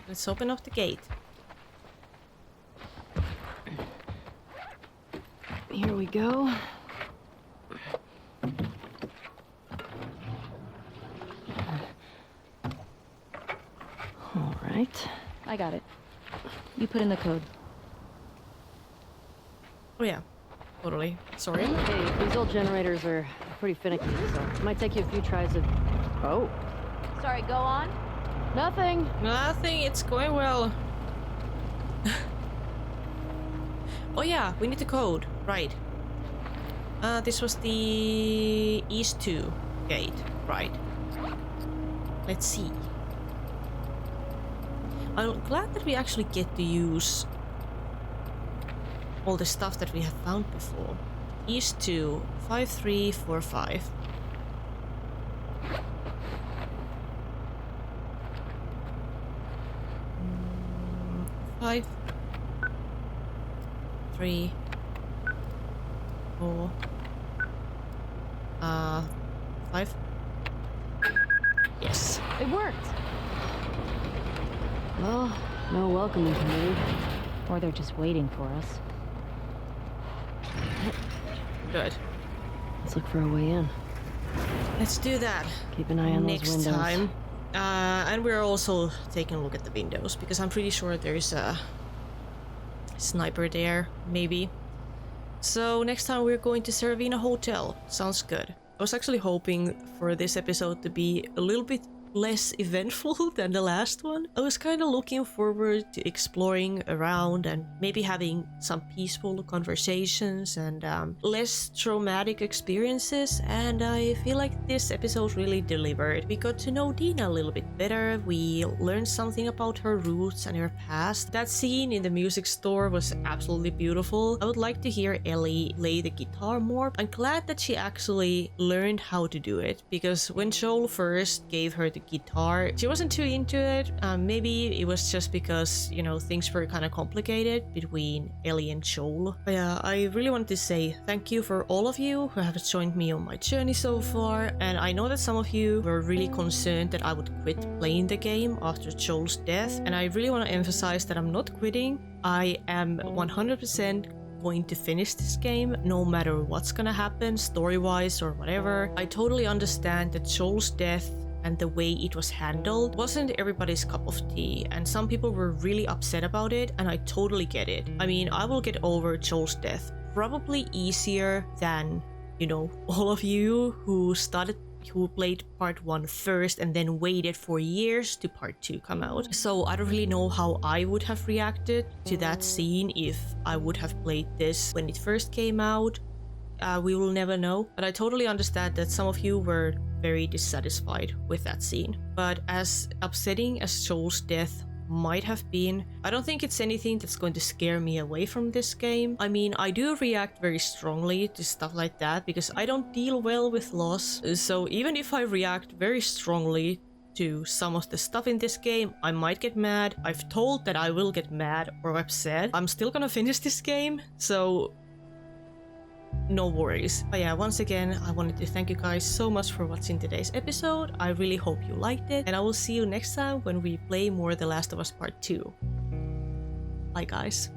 Let's open up the gate. Here we go. All right. I got it. You put in the code. Oh yeah, totally. Sorry. Hey, these old generators are pretty finicky, so it might take you a few tries of... Oh. Sorry, go on. Nothing. Nothing, it's going well. Oh yeah, we need the code. Right. This was the East 2 gate. Right. Let's see. I'm glad that we actually get to use all the stuff that we have found before. East 2, 5345. 5, 3, 4, 5. Yes. It worked. Well, no welcoming committee. Or they're just waiting for us. Good. Let's look for a way in. Let's do that. Keep an eye on those next windows. time. And we're also taking a look at the windows because I'm pretty sure there's a sniper there, maybe. So next time we're going to serve in a hotel. Sounds good. I was actually hoping for this episode to be a little bit less eventful than the last one. I was kind of looking forward to exploring around and maybe having some peaceful conversations and less traumatic experiences, and I feel like this episode really delivered. We got to know Dina a little bit better, we learned something about her roots and her past. That scene in the music store was absolutely beautiful. I would like to hear Ellie play the guitar more. I'm glad that she actually learned how to do it, because when Joel first gave her the guitar, she wasn't too into it. Maybe it was just because, you know, things were kind of complicated between Ellie and Joel. But yeah, I really wanted to say thank you for all of you who have joined me on my journey so far, and I know that some of you were really concerned that I would quit playing the game after Joel's death, and I really want to emphasize that I'm not quitting. I am 100% going to finish this game no matter what's gonna happen story-wise or whatever. I totally understand that Joel's death and the way it was handled wasn't everybody's cup of tea, and some people were really upset about it, and I totally get it. I mean, I will get over Joel's death probably easier than, you know, all of you who played part 1 first and then waited for years to part 2 come out. So I don't really know how I would have reacted to that scene if I would have played this when it first came out. We will never know, but I totally understand that some of you were very dissatisfied with that scene. But as upsetting as Joel's death might have been, I don't think it's anything that's going to scare me away from this game. I mean, I do react very strongly to stuff like that because I don't deal well with loss. So even if I react very strongly to some of the stuff in this game, I might get mad. I've told that I will get mad or upset. I'm still gonna finish this game, so no worries. But yeah, once again, I wanted to thank you guys so much for watching today's episode. I really hope you liked it, and I will see you next time when we play more The Last of Us Part 2. Bye guys.